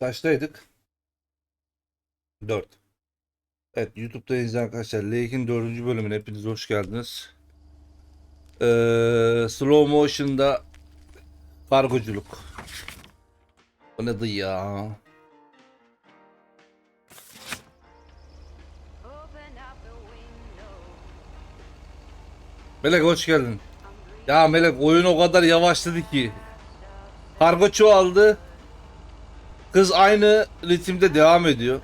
Kaçtaydık? 4. Evet, YouTube'dayız arkadaşlar. Lake'in 4. bölümüne hepiniz hoş geldiniz. Slow motion'da kargoculuk. O nedir ya? Melek hoş geldin. Ya Melek, oyun o kadar yavaşladı ki. Kargo çoğaldı. Kız aynı ritimde devam ediyor.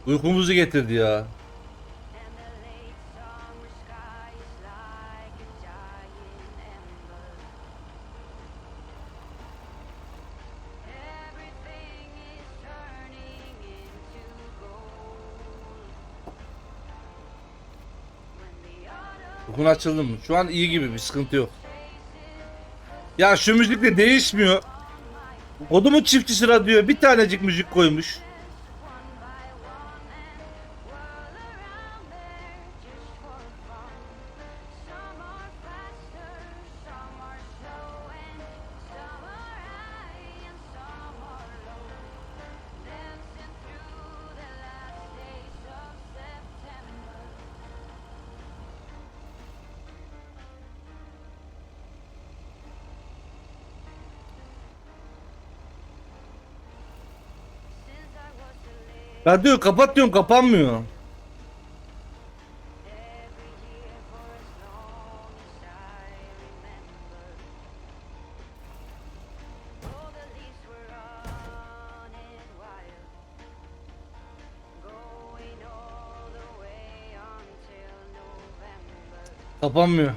Uykumuzu getirdi ya. Okun açıldı mı? Şu an iyi gibi, bir sıkıntı yok. Ya şu müzik de değişmiyor. Kodumun çiftçisi radyo bir tanecik müzik koymuş. Radyoyu kapat diyorum, kapanmıyor. Kapanmıyor.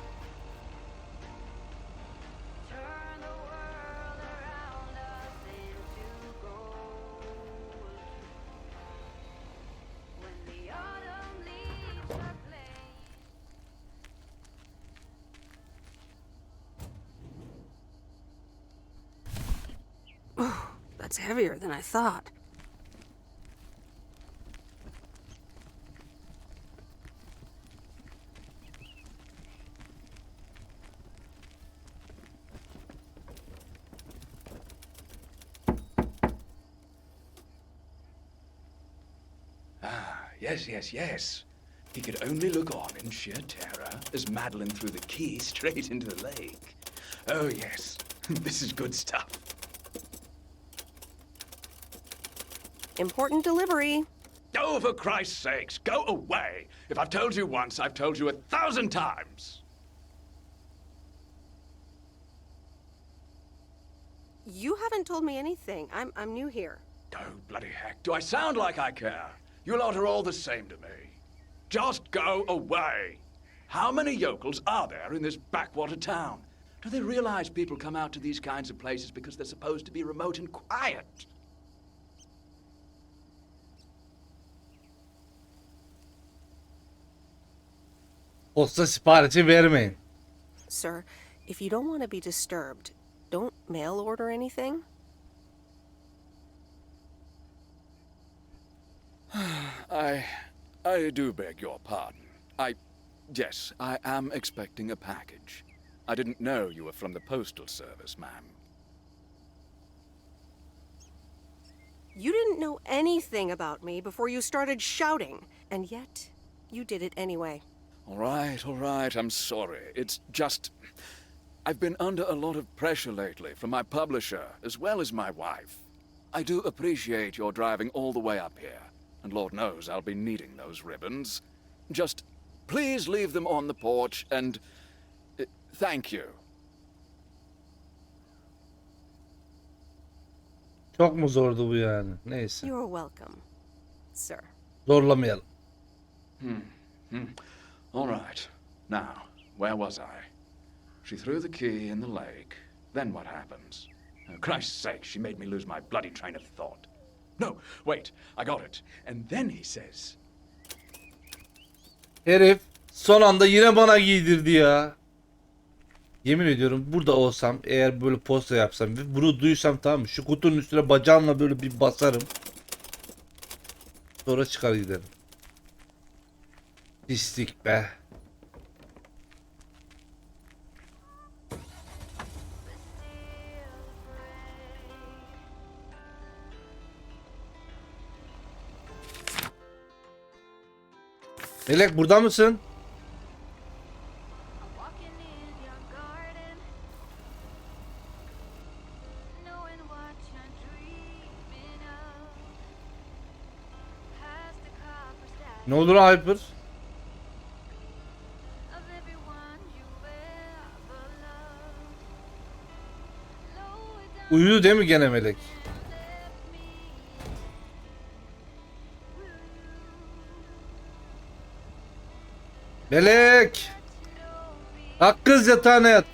That's heavier than I thought. Yes. He could only look on in sheer terror as Madeline threw the key straight into the lake. Oh, yes. This is good stuff. Important delivery. Oh, for Christ's sakes, go away. If I've told you once, I've told you 1,000 times. You haven't told me anything. I'm new here. Oh, bloody heck, do I sound like I care? You lot are all the same to me. Just go away. How many yokels are there in this backwater town? Do they realize people come out to these kinds of places because they're supposed to be remote and quiet? Posta siparişi vermeyin. Sir, if you don't want to be disturbed, don't mail order anything. I do beg your pardon. Yes, I am expecting a package. I didn't know you were from the postal service, ma'am. You didn't know anything about me before you started shouting, and yet you did it anyway. All right, I'm sorry. It's just... I've been under a lot of pressure lately from my publisher, as well as my wife. I do appreciate your driving all the way up here, and Lord knows I'll be needing those ribbons. Just please leave them on the porch, and... thank you. Çok mu zordu bu yani? Neyse. You're welcome, sir. Zorlamayalım. All right. Now, where was I? She threw the key in the lake. Then what happens? Oh, Christ's sake, she made me lose my bloody train of thought. No, wait, I got it. And then he says... Herif son anda yine bana giydirdi ya. Yemin ediyorum, burada olsam, eğer böyle posta yapsam ve bunu duysam, tamam mı? Şu kutunun üstüne bacağımla böyle bir basarım. Sonra çıkar giderim. Pislik be. Melek burada mısın? Ne olur Hyper? Uyudu değil mi gene Melek? Melek! Kalk kız yatağına yat.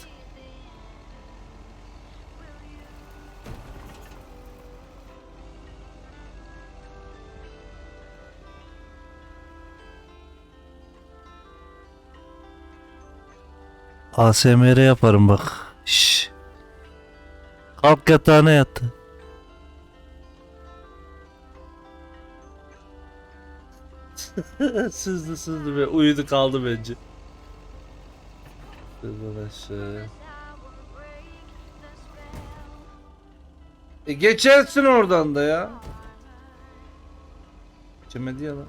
ASMR yaparım bak. Şşş. Kalk yatağına yat. Sızdı ve uyudu kaldı bence. Arkadaşlar. Geçersin oradan da ya. Geçemedi ya lan.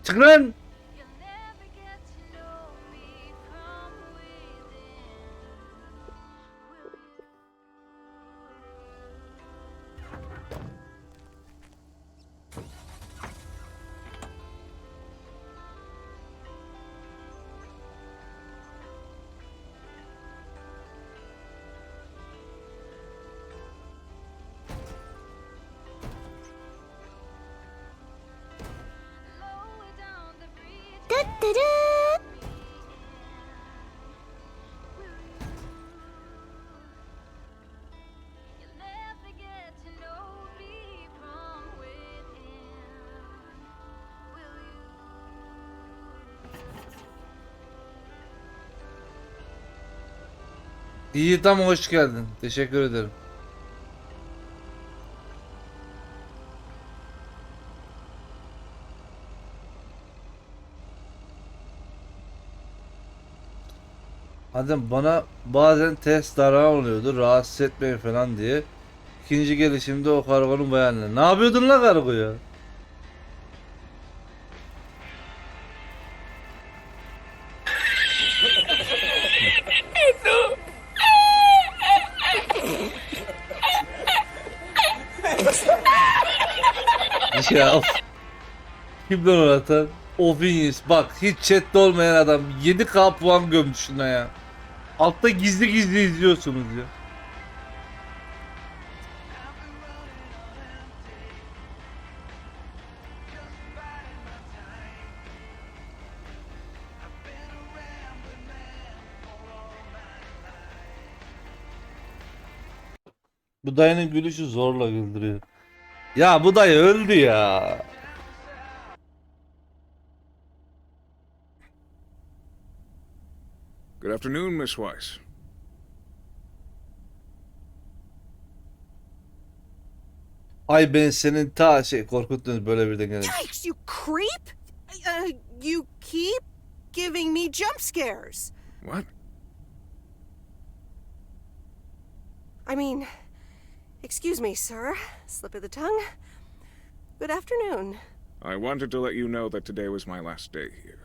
Çık lan. İyi tam hoş geldin. Teşekkür ederim. Adam bana bazen test darağım oluyordu. Rahatsız etmeyin falan diye. İkinci gelişimde o kargonun bayanına. Ne yapıyordun la kargo ya? Ya of. Kimden oratan? Opinions. Bak hiç chatte olmayan adam 7K puan gömdü şuna ya. Altta gizli gizli izliyorsunuz ya. Bu dayının gülüşü zorla güldürüyor. Ya bu dayı öldü ya. Good afternoon, Miss Weiss. Ay ben senin ta korkuttun böyle birden gelir. Yikes, you creep! You keep giving me jump scares. What? I mean, excuse me, sir. Slip of the tongue. Good afternoon. I wanted to let you know that today was my last day here.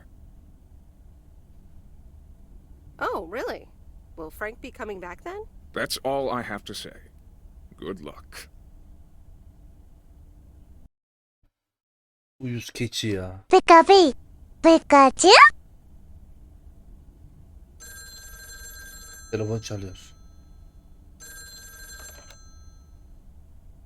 Oh, really? Will Frank be coming back then? That's all I have to say. Good luck. Uyuz keçi ya. Pikachu? Telefon çalıyor.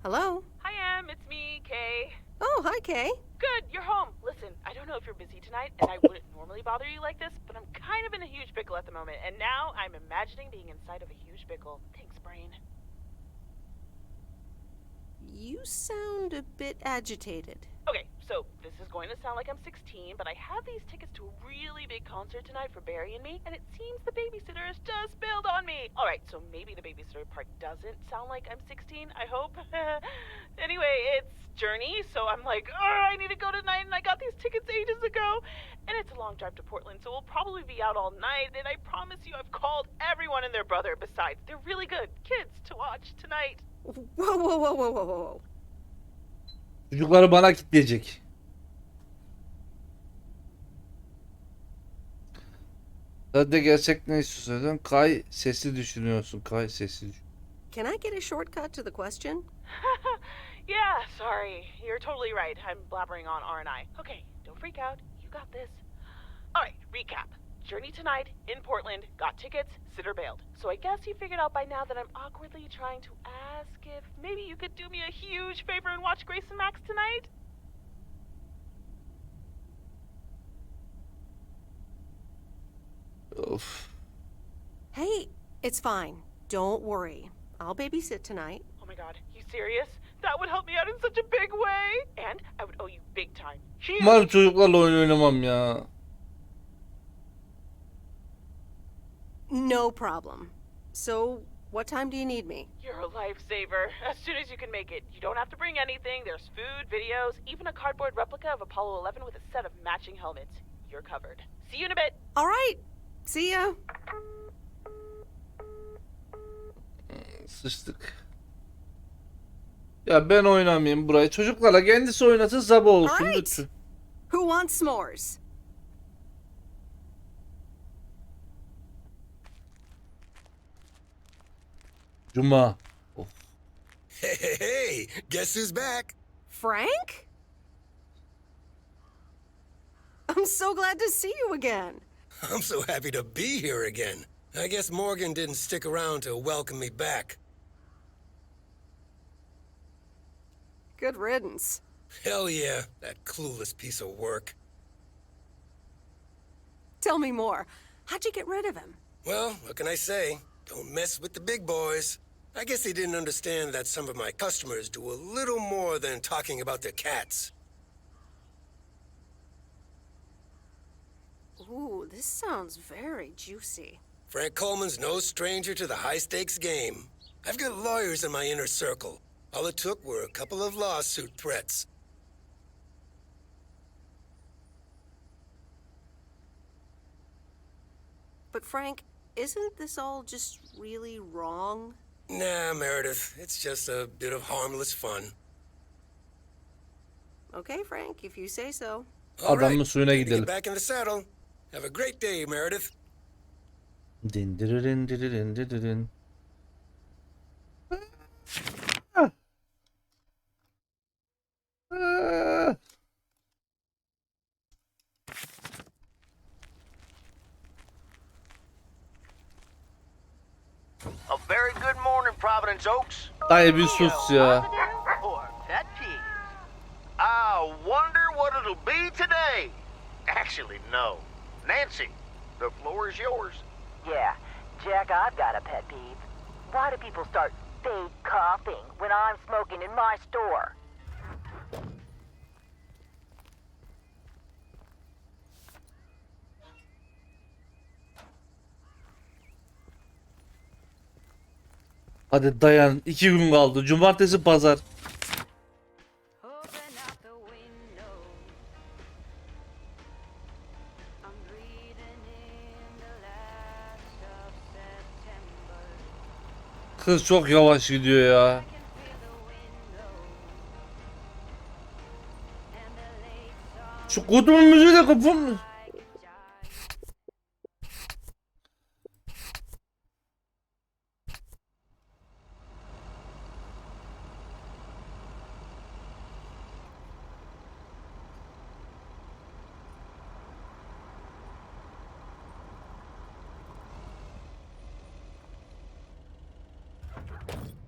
Hello? Hi, Em. It's me, Kay. Oh, hi, Kay. Good, you're home. Listen, I don't know if you're busy tonight, and I wouldn't normally bother you like this, but I'm kind of in a huge pickle at the moment, and now I'm imagining being inside of a huge pickle. Thanks, brain. You sound a bit agitated. Okay, so this is going to sound like I'm 16, but I have these tickets to a really big concert tonight for Barry and me, and it seems the babysitter has just bailed on me. All right, so maybe the babysitter part doesn't sound like I'm 16, I hope. Anyway, it's Journey, so I'm like, oh, I need to go tonight, and I got these tickets ages ago. And it's a long drive to Portland, so we'll probably be out all night, and I promise you I've called everyone and their brother. Besides, they're really good kids to watch tonight. Whoa, whoa, whoa, whoa, whoa, whoa. Çocukları bana kitleyecek. Hadi gerçek ne istiyorsun? Kay sesi düşünüyorsun. Kay sesi düşün. Can I get a shortcut to the question? Yeah, sorry. You're totally right. I'm blabbering on, aren't I? Okay, don't freak out. You got this. All right, recap. Journey tonight in Portland, got tickets, sitter bailed. So I guess you figured out by now that I'm awkwardly trying to ask if maybe you could do me a huge favor and watch Grace and Max tonight? Of. Hey, it's fine. Don't worry. I'll babysit tonight. Oh my god, you serious? That would help me out in such a big way. And I would owe you big time. Huge. Umarım çocuklarla oyun oynamam ya. No problem. So, what time do you need me? You're a lifesaver. As soon as you can make it. You don't have to bring anything. There's food, videos, even a cardboard replica of Apollo 11 with a set of matching helmets. You're covered. See you in a bit. All right. See ya. Sıçtık. Ya ben oynamayayım burayı. Çocuklarla kendisi oynasın, sabah olsun Alright. lütfen. Who wants s'mores? Cuma. Of. Hey, guess who's back? Frank? I'm so glad to see you again. I'm so happy to be here again. I guess Morgan didn't stick around to welcome me back. Good riddance. Hell yeah, that clueless piece of work. Tell me more. How'd you get rid of him? Well, what can I say? Don't mess with the big boys. I guess they didn't understand that some of my customers do a little more than talking about their cats. Ooh, this sounds very juicy. Frank Coleman's no stranger to the high-stakes game. I've got lawyers in my inner circle. All it took were a couple of lawsuit threats. But Frank, isn't this all just really wrong? Nah, Meredith, it's just a bit of harmless fun. Okay, Frank, if you say so. All right, Adamın suyuna time to gidelim. get back in the saddle. Have a great day, Meredith. Dindiririn diririn diririn. A very good morning, Providence Oaks. Dayı bir sus ya. Positive or pet peeves? I wonder what it'll be today. Actually, no. Nancy, the floor is yours. Yeah, Jack, I've got a pet peeve. Why do people start fake coughing when I'm smoking in my store? Hadi dayan. 2 gün kaldı. Cumartesi, pazar. Kız çok yavaş gidiyor ya. Şu kutumun müziği de kapım.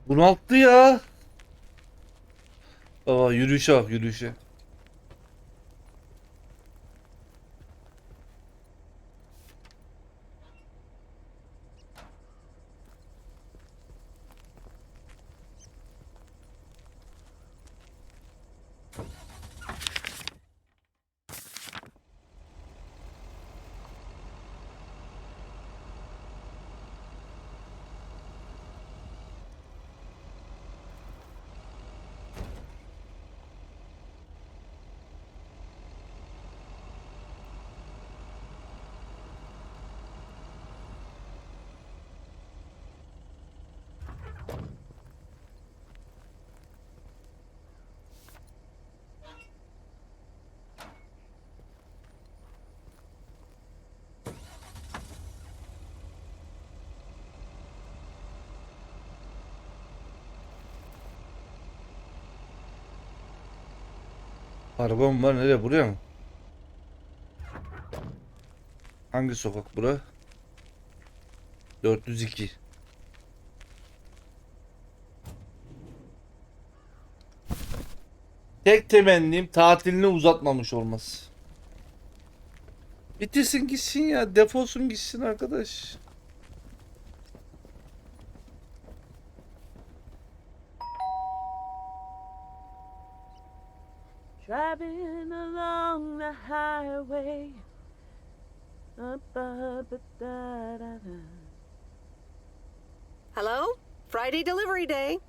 Bunalttı ya. Baba yürüyüşe bak, yürüyüşe. Kargom var, nereye, buraya mı? Hangi sokak bura? 402. Tek temennim tatilini uzatmamış olması. Bitirsin gitsin ya, defolsun gitsin arkadaş. Driving along the highway. Hello? Friday delivery day.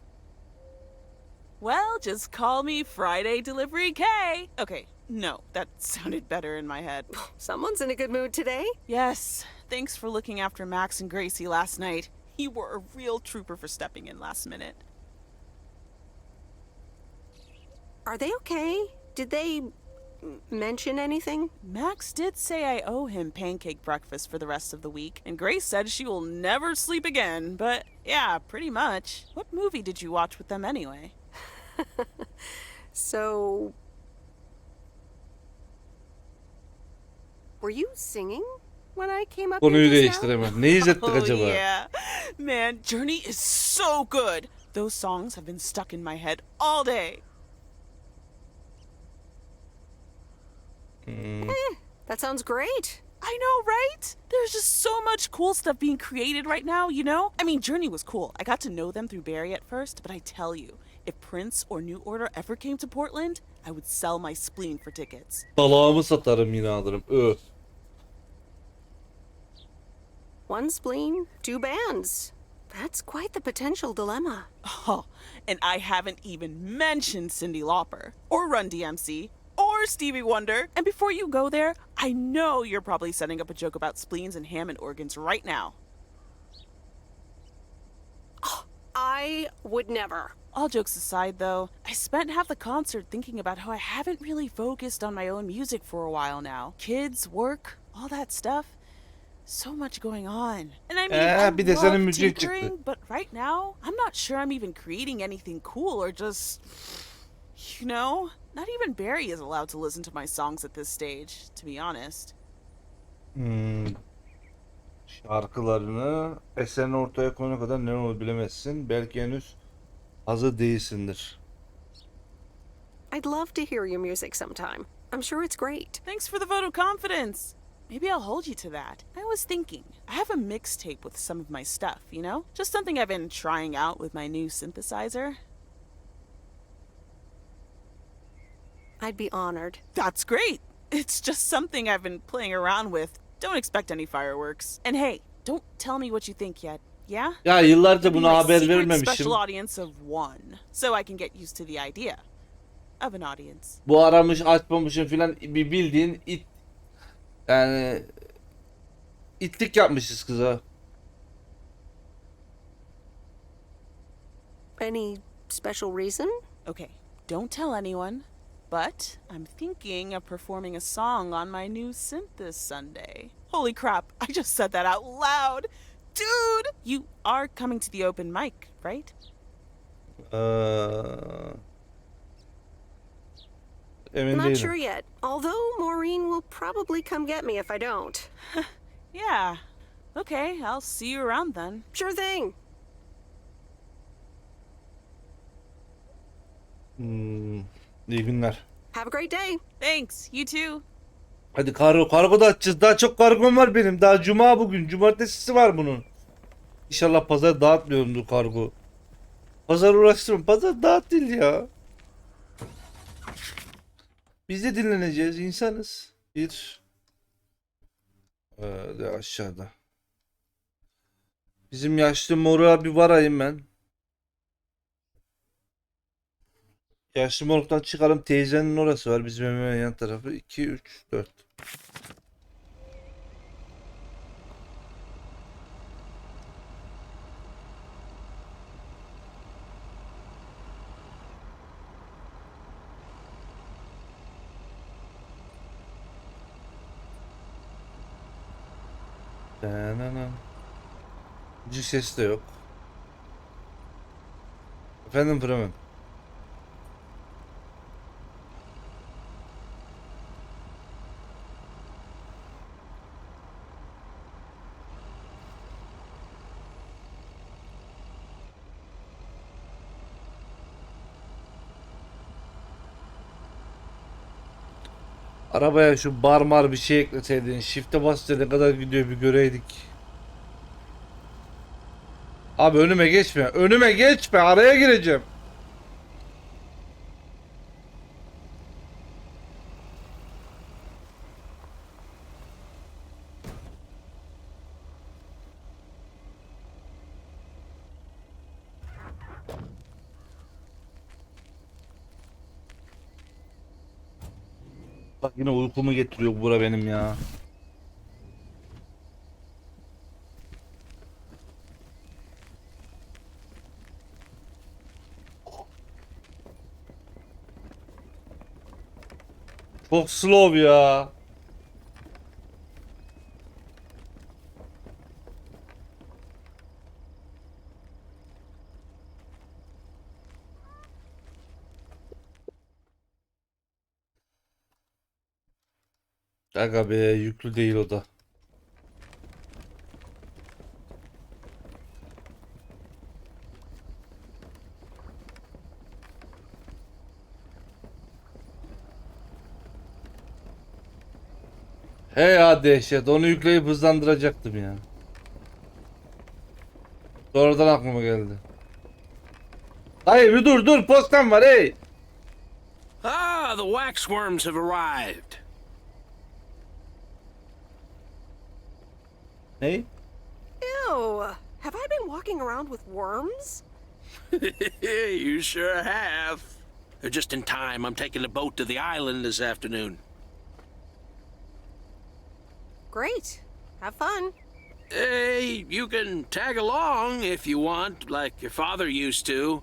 Well, just call me Friday Delivery K. Okay, no, that sounded better in my head. Someone's in a good mood today. Yes, thanks for looking after Max and Gracie last night. You were a real trooper for stepping in last minute. Are they okay? Did they mention anything? Max did say I owe him pancake breakfast for the rest of the week, and Grace said she will never sleep again, but yeah, pretty much. What movie did you watch with them anyway? So... Were you singing when I came up Konuyu here just now? değiştiremem. Ne izlettik Oh acaba? yeah. Man, Journey is so good. Those songs have been stuck in my head all day. That sounds great. I know, right? There's just so much cool stuff being created right now, you know? I mean, Journey was cool. I got to know them through Barry at first, but I tell you, if Prince or New Order ever came to Portland, I would sell my spleen for tickets. Dalağımı satarım, yine alırım. One spleen, two bands. That's quite the potential dilemma. Oh, and I haven't even mentioned Cyndi Lauper, or Run DMC, or Stevie Wonder. And before you go there, I know you're probably setting up a joke about spleens and Hammond organs right now. I would never. All jokes aside, though, I spent half the concert thinking about how I haven't really focused on my own music for a while now. Kids, work, all that stuff. So much going on. And I mean, I bir de senin love müzik tinkering, çıktı. but right now, I'm not sure I'm even creating anything cool or just, you know? Not even Barry is allowed to listen to my songs at this stage, to be honest. Şarkılarını eserini ortaya koyana kadar ne olur bilemezsin. Belki henüz hazır değilsindir. I'd love to hear your music sometime. I'm sure it's great. Thanks for the vote of confidence. Maybe I'll hold you to that. I was thinking, I have a mixtape with some of my stuff, you know? Just something I've been trying out with my new synthesizer. I'd be honored. That's great. It's just something I've been playing around with. Don't expect any fireworks. And hey, don't tell me what you think yet, yeah? Ya yıllarca It'll be buna my haber secret vermemişim. special audience of one, so I can get used to the idea of an audience. Bu aramış açmamışım filan, bir bildiğin it, yani itlik yapmışız kıza. Any special reason? Okay, don't tell anyone, but I'm thinking of performing a song on my new synth this Sunday. Holy crap, I just said that out loud! Dude! You are coming to the open mic, right? Emin Not değilim. sure yet. Although Maureen will probably come get me if I don't. Yeah. Okay, I'll see you around then. Sure thing. İyi günler. Have a great day. Thanks, you too. Hadi kargo da açacağız. Daha çok kargom var benim. Daha cuma bugün. Cumartesisi var bunun. İnşallah pazar dağıtmıyorumdur kargo. Pazar uğraştırma. Pazar dağıt değil ya. Biz de dinleneceğiz. İnsanız. De aşağıda. Bizim yaşlı moruğa bir varayım ben. Yaşlı moruktan çıkalım. Teyzenin orası var. Bizim hemen yan tarafı. 2, 3, 4. Müzik sesi de yok. Efendim Fremen. Arabaya şu bar bir şey ekleseydin. Shift'e basınca ne kadar gidiyor bir göreydik. Abi önüme geçme. Önüme geçme. Araya gireceğim. Bak yine uykumu getiriyor bura benim ya. Çok slow ya. Aga be yüklü değil o da. He ya dehşet. Onu yükleyip hızlandıracaktım ya. Sonradan aklıma geldi. Hayır bir dur postam var hey. Ah, the waxworms have arrived. Ne? Ew. Have I been walking around with worms? You sure have. They're just in time. I'm taking a boat to the island this afternoon. Great. Have fun. Hey, you can tag along if you want, like your father used to.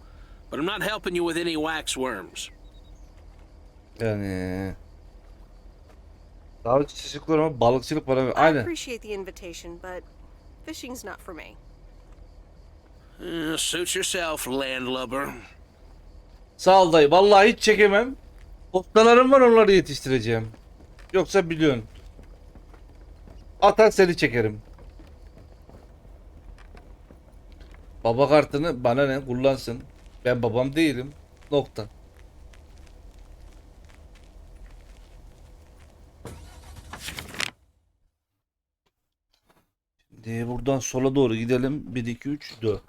But I'm not helping you with any waxworms. Yani. Davet çeşitli ama balıkçılık bana I aynen. appreciate the invitation, but fishing's not for me. Suit yourself, landlubber. Sağ ol dayı. Vallahi hiç çekemem. Postalarım var onları yetiştireceğim. Yoksa biliyorsun. Atar seni çekerim. Baba kartını bana ne kullansın. Ben babam değilim. Nokta. Şimdi buradan sola doğru gidelim. 1 2 3 4.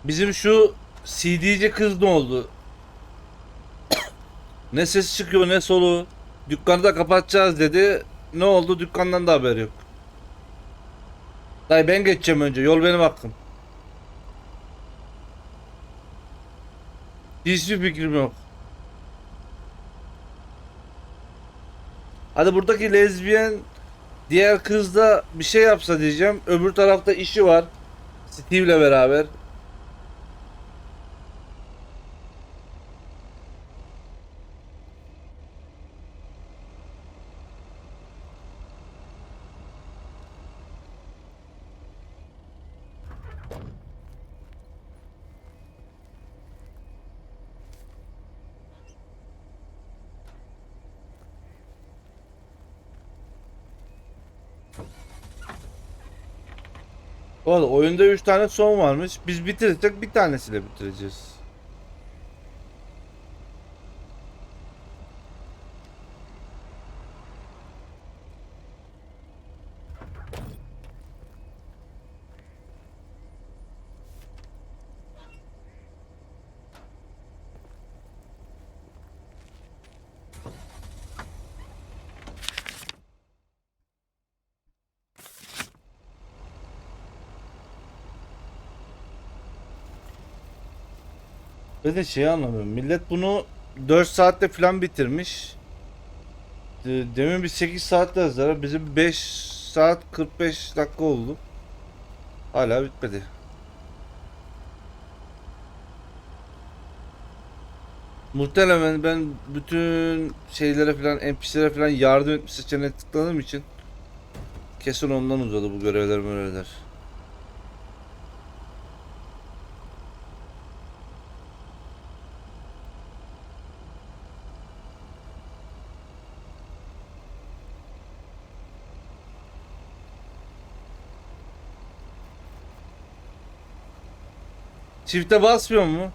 Bizim şu CD'ci kız ne oldu? Ne ses çıkıyor ne solu. Dükkanı da kapatacağız dedi. Ne oldu? Dükkandan da haber yok. Dayı ben geçeceğim önce. Yol benim hakkım. Hiçbir fikrim yok. Hadi buradaki lezbiyen diğer kız da bir şey yapsa diyeceğim. Öbür tarafta işi var. Steve'le beraber. Bu arada oyunda 3 tane son varmış. Biz bitirirsek bir tanesiyle bitireceğiz. Ben de şeyi anlamıyorum. Millet bunu 4 saatte falan bitirmiş. Demin bir 8 saat yazdılar. Bizim 5 saat 45 dakika oldu. Hala bitmedi. Muhtemelen ben bütün şeylere falan NPC'lere falan yardım etme seçeneğine tıkladığım için kesin ondan uzadı bu görevler. Çifte basmıyor mu?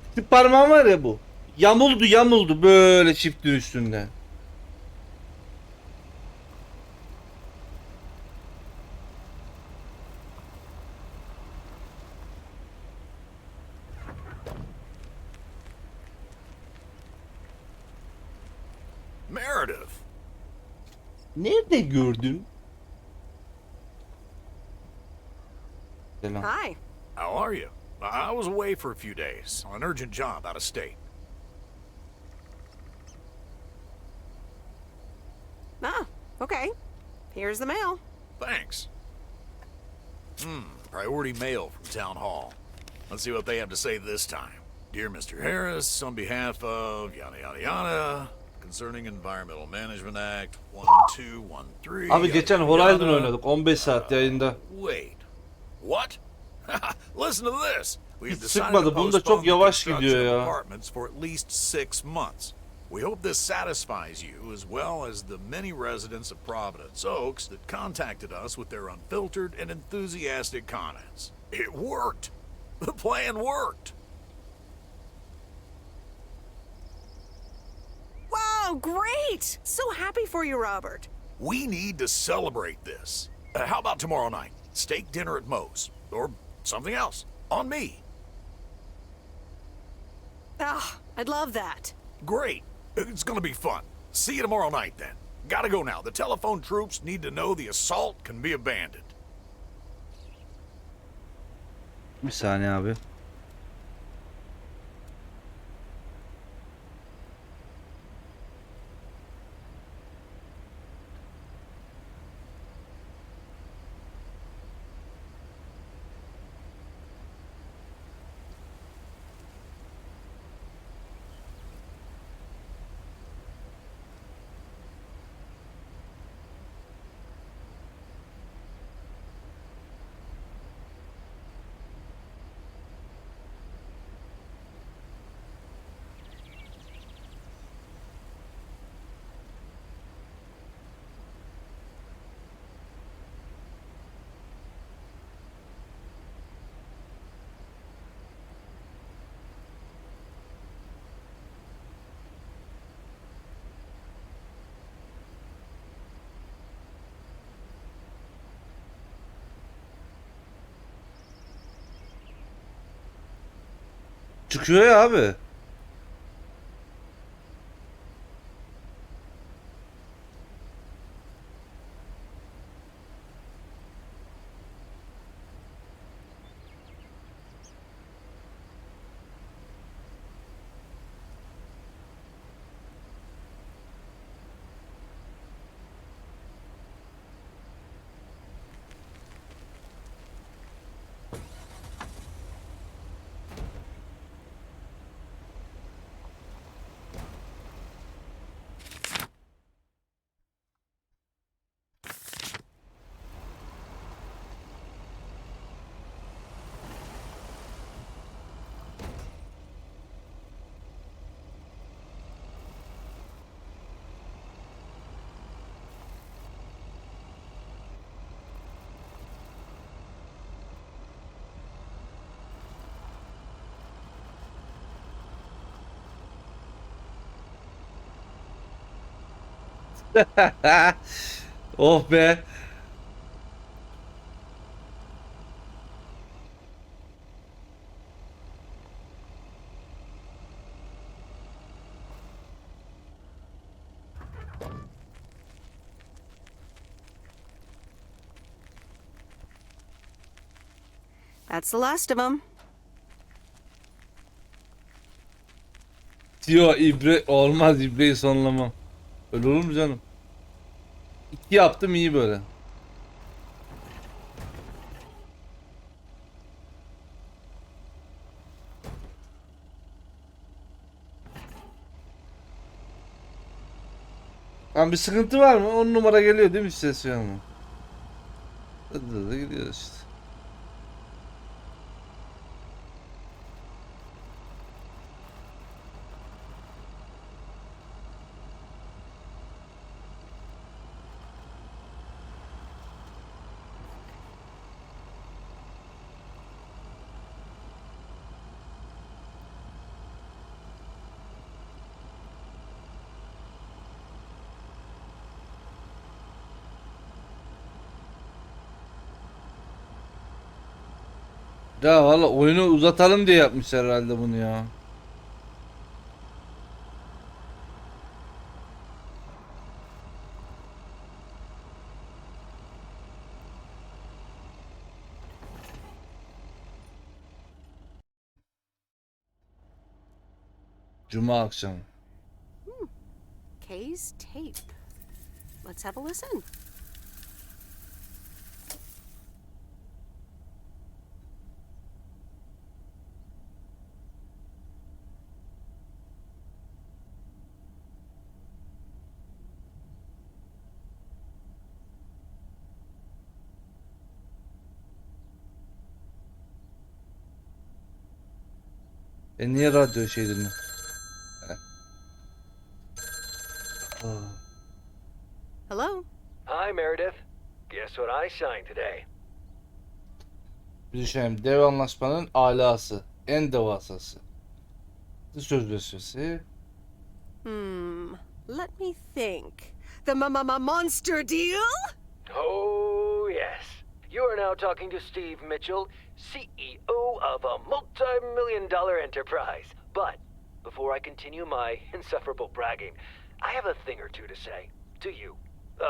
Küçük parmağım var ya bu. Yamuldu böyle çiftin üstünde. Meredith. Nerede gördün? Selam. Hi. How are you? I was away for a few days on an urgent job out of state. Ah, okay. Here's the mail. Thanks. Priority mail from Town Hall. Let's see what they have to say this time. Dear Mr. Harris, on behalf of yada yada yada, concerning Environmental Management Act 1213. Abi geçen Horizon oynadık 15 saat yayında. Wait. What? Listen to this. We have Hiç decided sıkmadı. to Bunda postpone çok the yavaş construction gidiyor of ya. apartments for at least 6 months. We hope this satisfies you as well as the many residents of Providence Oaks that contacted us with their unfiltered and enthusiastic comments. It worked. The plan worked. Wow, great! So happy for you, Robert. We need to celebrate this. How about tomorrow night? Steak dinner at Moe's. Or something else. On me. Ah, I'd love that. Great. It's gonna be fun. See you tomorrow night then. Gotta go now. The telephone troops need to know the assault can be abandoned. Bir saniye abi. Çıkıyor ya abi. Oh be. That's the last of them. Diyor ibre olmaz, ibreyi sonlamam. Öyle olur mu canım? 2 yaptım iyi böyle. Lan bir sıkıntı var mı? 10 numara geliyor değil mi ses şu an? Hızlı gidiyor işte. Ya valla oyunu uzatalım diye yapmışlar herhalde bunu ya. Cuma akşamı. Kay's tape. Let's have a listen. Niye radyo şey dinle? Hello? Hi, Meredith. Guess what I signed today? Bir düşünelim. Dev anlaşmanın alası. En devasası. Sözleşmesi. Let me think. The monster deal? Oh, yes. You are now talking to Steve Mitchell, CEO of a multi-million-dollar enterprise. But before I continue my insufferable bragging, I have a thing or two to say to you,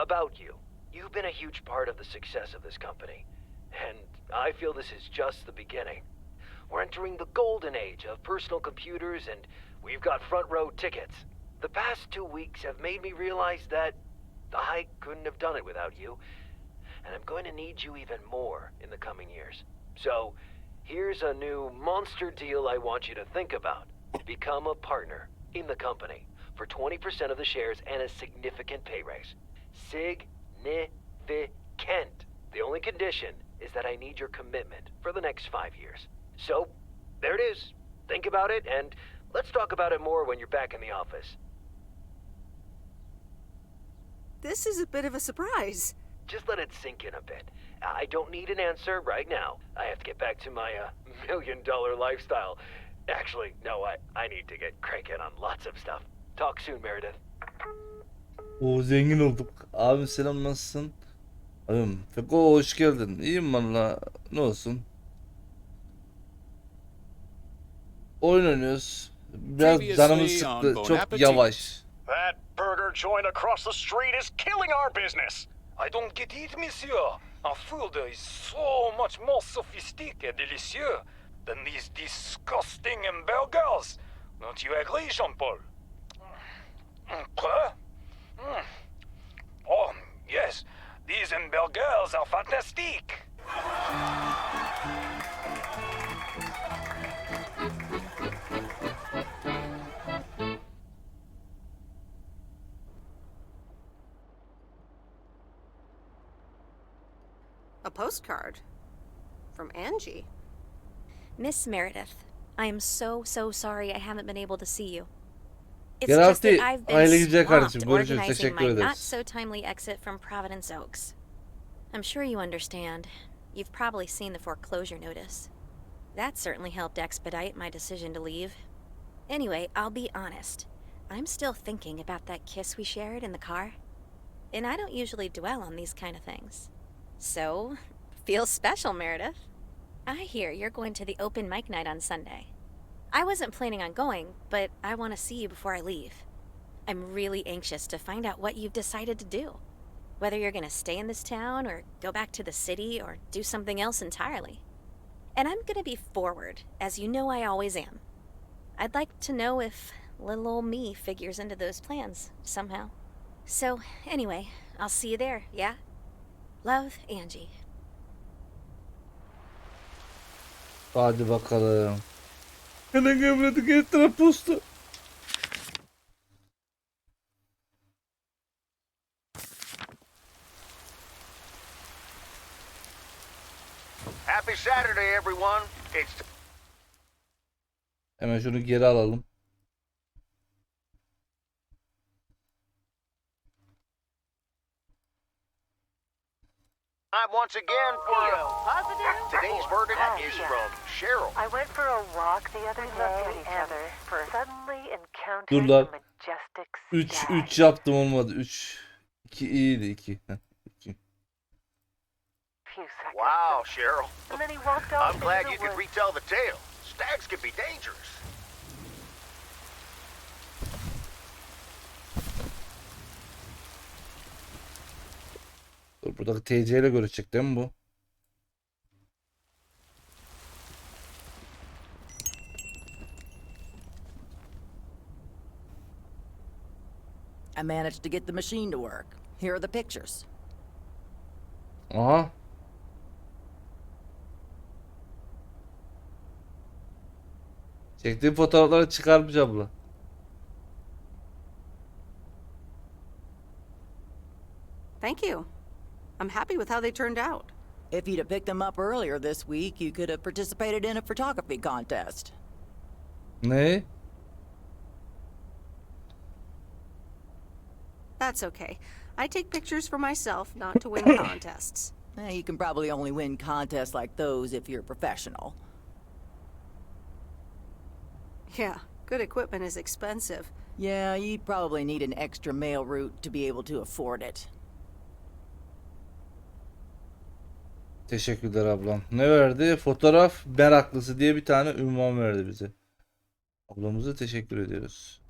about you. You've been a huge part of the success of this company, and I feel this is just the beginning. We're entering the golden age of personal computers, and we've got front row tickets. The past 2 weeks have made me realize that I couldn't have done it without you, and I'm going to need you even more in the coming years. So, here's a new monster deal I want you to think about. Become a partner in the company for 20% of the shares and a significant pay raise. Significant. The only condition is that I need your commitment for the next 5 years. So, there it is. Think about it, and let's talk about it more when you're back in the office. This is a bit of a surprise. Just let it sink in a bit. I don't need an answer right now. I have to get back to my $1 million lifestyle. Actually, no, I need to get cranking on lots of stuff. Talk soon, Meredith. Oo, zengin olduk. Abi selam, nasılsın? Abim Feko, hoş geldin. İyiyim valla. Ne olsun? Oyun oynuyoruz. Biraz canımız sıktı. Çok yavaş. That burger joint across the street is killing our business. I don't get it, monsieur. Our food is so much more sophisticated and delicious than these disgusting hamburgers. Don't you agree, Jean-Paul? Quoi? Oh, yes. These hamburgers are fantastic. A postcard. From Angie. Miss Meredith, I am so sorry I haven't been able to see you. It's Gel just that artık I've aile been gidecek kardeşim. swamped Görüşürüz. organizing Teşekkür my not ederiz. so timely exit from Providence Oaks. I'm sure you understand. You've probably seen the foreclosure notice. That certainly helped expedite my decision to leave. Anyway, I'll be honest. I'm still thinking about that kiss we shared in the car. And I don't usually dwell on these kind of things. So, feels special, Meredith. I hear you're going to the open mic night on Sunday. I wasn't planning on going, but I want to see you before I leave. I'm really anxious to find out what you've decided to do. Whether you're going to stay in this town or go back to the city or do something else entirely. And I'm going to be forward, as you know I always am. I'd like to know if little old me figures into those plans somehow. So, anyway, I'll see you there, yeah? Love, Angie. Hadi bakalım. Hemen gömledik etraf posta. Happy Saturday, everyone. It's Hemen şunu geri alalım. time once again for today's verdict is from Cheryl. I went for a walk the other day and suddenly encountered Dur a lan. majestic 3 yaptım, olmadı. 3 2 iyiydi, 2. 2. few seconds. Wow, Cheryl. And then he walked off. I'm glad into you the could woods. retell the tale. Stags can be dangerous. Dur, buradaki TC ile görüşecek değil mi bu? I managed to get the machine to work. Here are the pictures. Aha. Çektiğim fotoğrafları çıkarmış abla. Thank you. I'm happy with how they turned out. If you'd have picked them up earlier this week, you could have participated in a photography contest. Ne? That's okay. I take pictures for myself, not to win contests. You can probably only win contests like those if you're a professional. Yeah, good equipment is expensive. Yeah, you'd probably need an extra mail route to be able to afford it. Teşekkürler ablam. Ne verdi? Fotoğraf meraklısı diye bir tane ünvan verdi bize. Ablamıza teşekkür ediyoruz.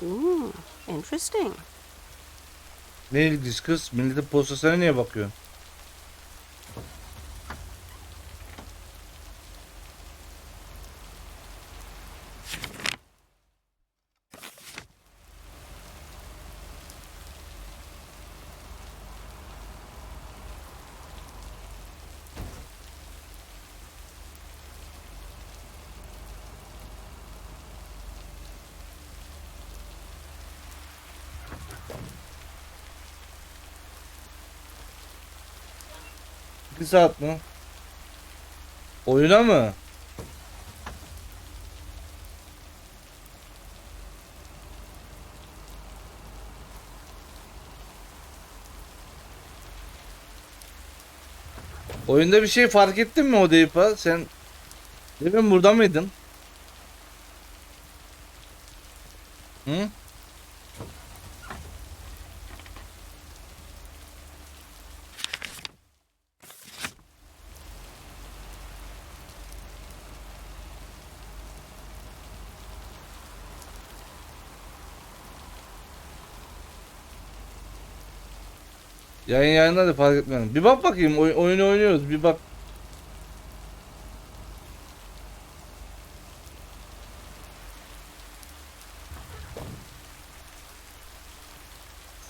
Ooh, interesting. Ne ilgisi kız? Milletin postasına niye bakıyorsun? Bir saat mi? Oyuna mı? Oyunda bir şey fark ettin mi o deypa? Sen demin burada mıydın? Hı? Yayında da fark etmedim. Bir bak bakayım, oyunu oynuyoruz, bir bak.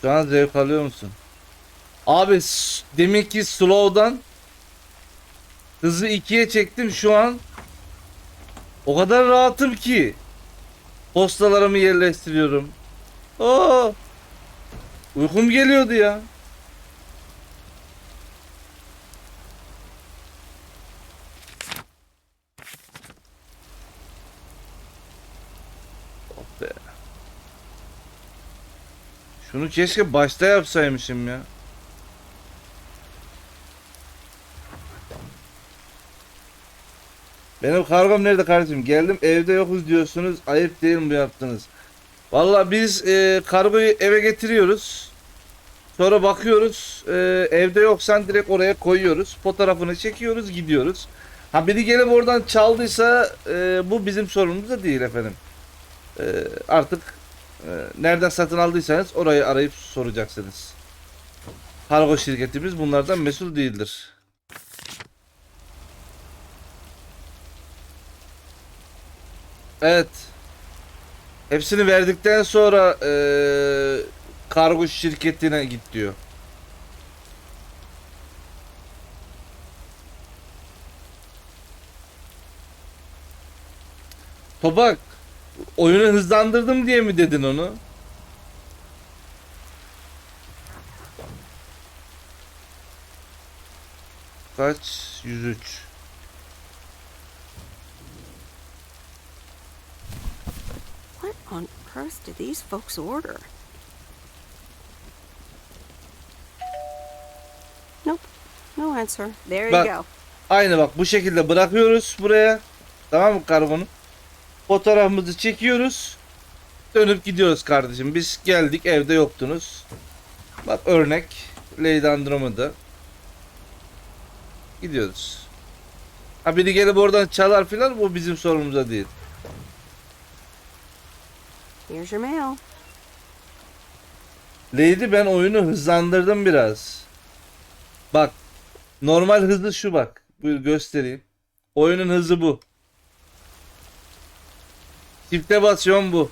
Şu an zevk alıyor musun? Abi demek ki slow'dan hızı 2'ye çektim, şu an o kadar rahatım ki postalarımı yerleştiriyorum. Oo! Uykum geliyordu ya. Oh be. Şunu keşke başta yapsaymışım ya. Benim kargom nerede kardeşim? Geldim, evde yokuz diyorsunuz. Ayıp değil mi bu yaptınız? Vallahi biz kargoyu eve getiriyoruz. Sonra bakıyoruz, evde yoksan direkt oraya koyuyoruz. Fotoğrafını çekiyoruz, gidiyoruz. Ha, biri gelip oradan çaldıysa bu bizim sorunumuz da değil efendim. Artık nereden satın aldıysanız orayı arayıp soracaksınız. Kargo şirketimiz bunlardan mesul değildir. Evet. Hepsini verdikten sonra kargo şirketine git diyor. Tobak, oyunu hızlandırdım diye mi dedin onu? Kaç? 103. on earth did these folks order? Nope. No answer. There you go. Aynı bak bu şekilde bırakıyoruz buraya. Tamam mı kargonu? Fotoğrafımızı çekiyoruz. Dönüp gidiyoruz kardeşim. Biz geldik, evde yoktunuz. Bak örnek. Lady Andromeda. Gidiyoruz. Ha biri gelip oradan çalar filan, bu bizim sorunumuza değil. Here's your mail. Lady, ben oyunu hızlandırdım biraz. Bak. Normal hızı şu bak. Buyur göstereyim. Oyunun hızı bu. Çifte basıyorum bu.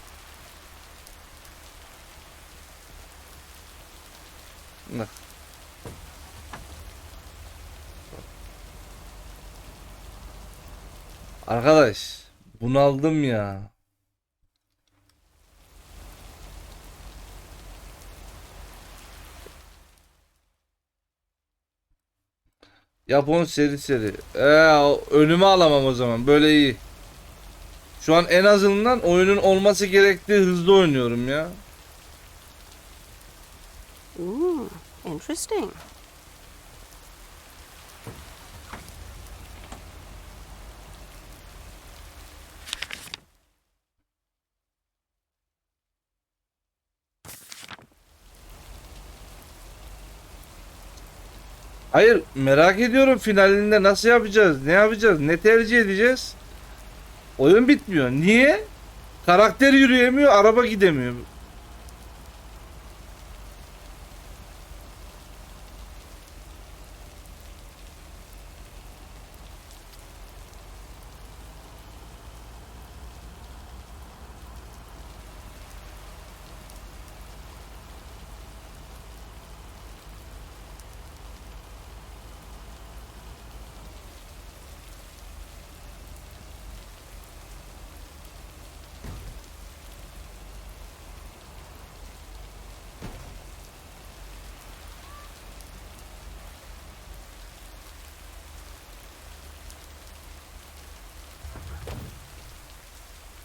Bak. Arkadaş, bunaldım ya. Japon seri. Önüme alamam o zaman. Böyle iyi. Şu an en azından oyunun olması gerektiği hızda oynuyorum ya. Ooh, interesting. Hayır, merak ediyorum finalinde nasıl yapacağız, ne yapacağız, ne tercih edeceğiz. Oyun bitmiyor. Niye? Karakter yürüyemiyor, araba gidemiyor.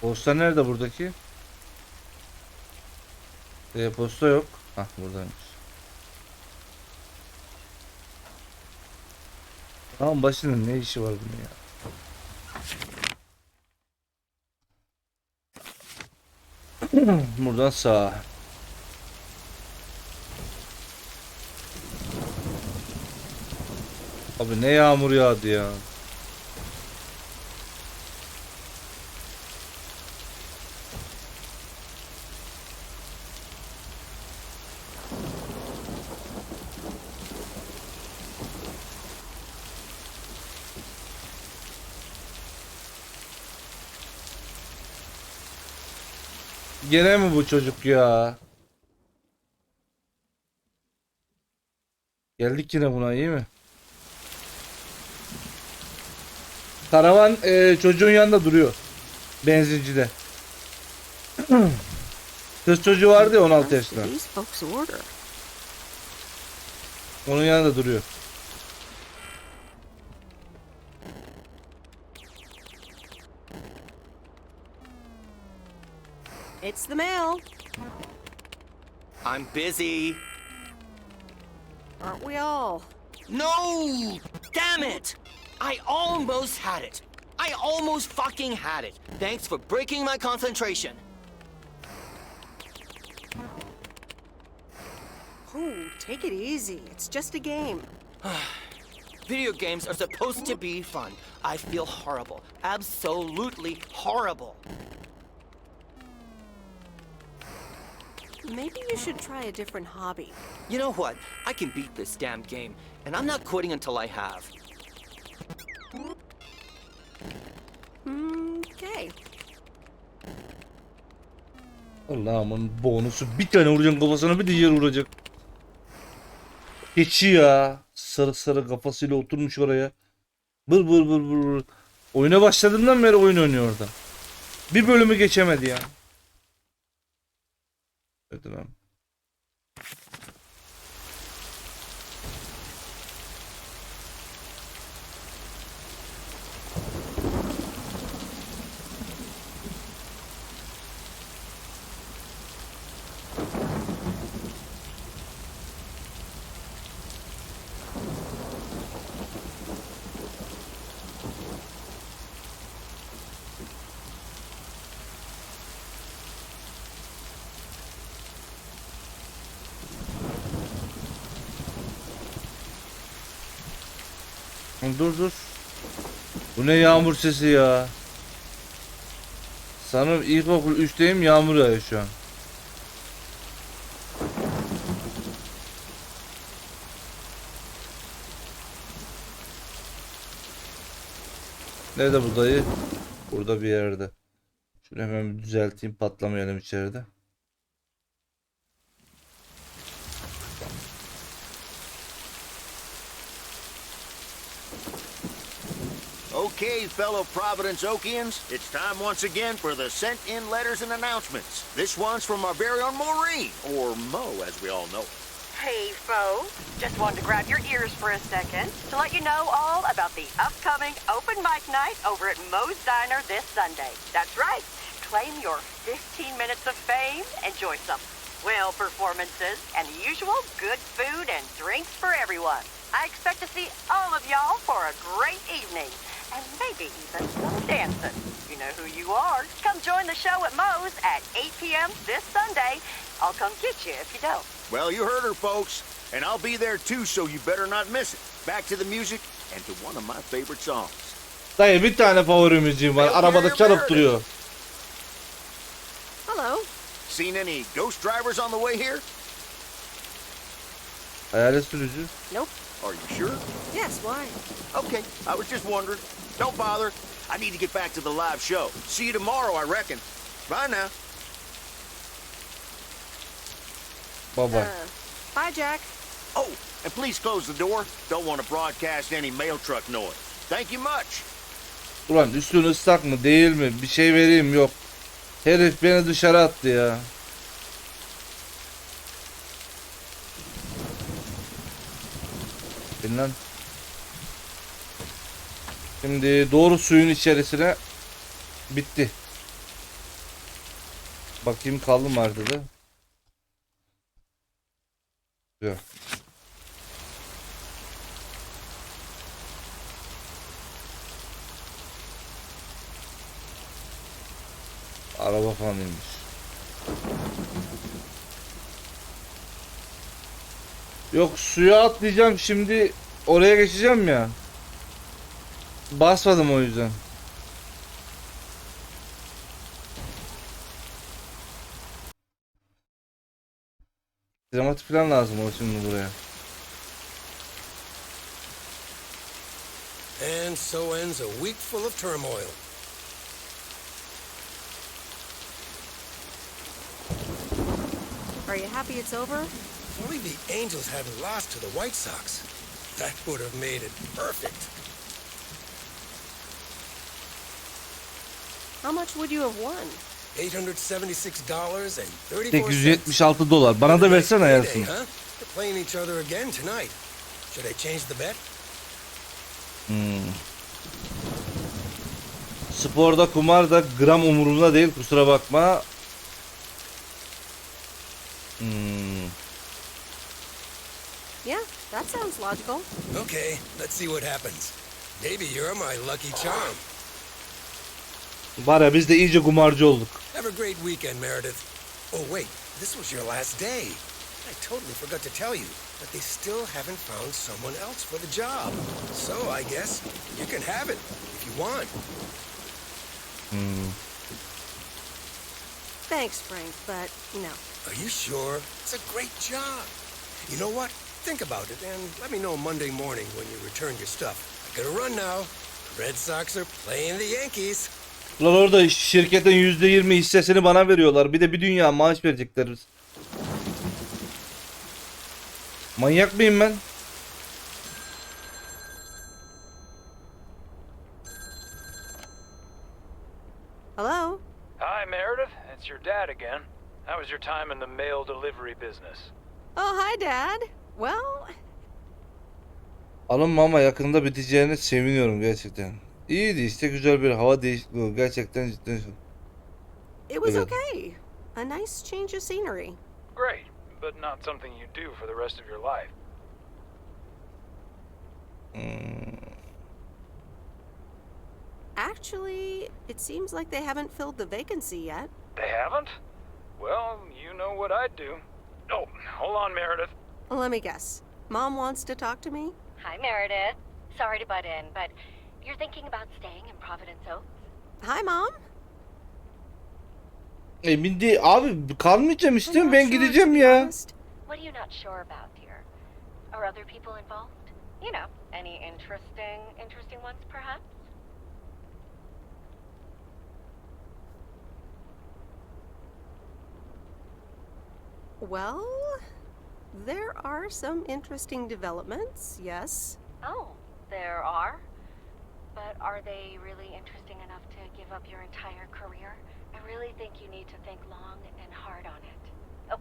Posta nerede buradaki? Posta yok. Hah, buradaymış. Tamam, başının ne işi var bunun ya? Buradan sağa. Abi ne yağmur yağdı ya. Gene mi bu çocuk ya? Geldik yine buna, iyi mi? Karavan çocuğun yanında duruyor. Benzincide. Kız çocuğu vardı ya 16 yaşında. Onun yanında duruyor. It's the mail. I'm busy. Aren't we all? No! Damn it! I almost had it. I almost fucking had it. Thanks for breaking my concentration. Oh, take it easy. It's just a game. Video games are supposed to be fun. I feel horrible. Absolutely horrible. Maybe you should try a different hobby. You know what? I can beat this damn game, and I'm not quitting until I have. Okay. Allah'ımın bonusu, bir tane vuracaksın kafasına, bir de yer vuracak. Keçi ya. Sarı sarı kafasıyla oturmuş oraya. Bır bır bır bır. Oyuna başladığımdan beri oyun oynuyor orada. Bir bölümü geçemedi ya. Hadi lan. bakayım, dur. Bu ne yağmur sesi ya? Sanırım ilkokul 3'teyim, yağmur yağıyor şu an. Nerede bu dayı? Burada bir yerde. Şunu hemen bir düzelteyim, patlamayalım içeride. Okay, fellow Providence Okians, it's time once again for the sent-in letters and announcements. This one's from our very own Maureen, or Mo, as we all know. Hey, folks. Just wanted to grab your ears for a second to let you know all about the upcoming open mic night over at Mo's Diner this Sunday. That's right. Claim your 15 minutes of fame. Enjoy some whale performances and the usual good food and drinks for everyone. I expect to see all of y'all for a great evening. And maybe even some dancing. You know who you are. Come join the show at Mo's at 8 p.m. this Sunday. I'll come get you if you don't. Well, you heard her, folks. And I'll be there too, so you better not miss it. Back to the music and to one of my favorite songs. Dayı bir tane favori müziğim var. Arabada çalıp duruyor. Hello. Seen any ghost drivers on the way here? Hayalet sürücü. Nope. Are you sure? Yes, why? Okay, I was just wondering. Don't bother. I need to get back to the live show. See you tomorrow, I reckon. Bye now. Bye-bye. Bye, Jack. Oh, and please close the door. Don't want to broadcast any mail truck noise. Thank you much. Ulan üstün ıslak mı değil mi? Bir şey vereyim, yok. Herif beni dışarı attı ya. Bilmem. Şimdi doğru suyun içerisine bitti. Bakayım kaldı mı haritada? Yok. Araba falan inmiş. Yok, suya atlayacağım şimdi, oraya geçeceğim ya. Basmadım o yüzden. Dramatik falan lazım o şimdi buraya. And so ends a week full of turmoil. Are you happy it's over? If only the Angels hadn't lost to the White Sox. That would have made it perfect. How much would you have won? $876.34. $876. Bana da versene Yasin. They're playing each other again tonight. Should I change the bet? Sporda kumar da gram umurumda değil, kusura bakma. Yeah, that sounds logical. Okay, let's see what happens. Maybe you're my lucky charm. Var ya, biz de iyice kumarcı olduk. Have a great weekend, Meredith. Oh wait, this was your last day. I totally forgot to tell you, but they still haven't found someone else for the job. So I guess you can have it if you want. Thanks, Frank, but no. Are you sure? It's a great job. You know what? Think about it and let me know Monday morning when you return your stuff. I gotta run now. Red Sox are playing the Yankees. Ulan orada şirketin %20 hissesini bana veriyorlar. Bir de bir dünya maaş verecekler. Manyak mıyım ben? Hello? Hi, Meredith. It's your dad again. How was your time in the mail delivery business? Oh, hi, Dad. Well... Alınma ama yakında biteceğine seviniyorum gerçekten. İyiydi işte, güzel bir hava değişikliği. Gerçekten cidden. It was okay. A nice change of scenery. Great, but not something you do for the rest of your life. Actually, it seems like they haven't filled the vacancy yet. They haven't? Well, you know what I'd do. Oh, hold on, Meredith. Let me guess. Mom wants to talk to me? Hi, Meredith. sorry to butt in, but you're thinking about staying in Providence Oaks? Hi, Mom. Emin değil. Abi kalmayacağım istiyorum. Ben gideceğim ya. What are you not sure about, dear? Are other people involved? You know, any interesting ones, perhaps? Well, there are some interesting developments, yes. Oh, there are? But are they really interesting enough to give up your entire career? I really think you need to think long and hard on it. Oh,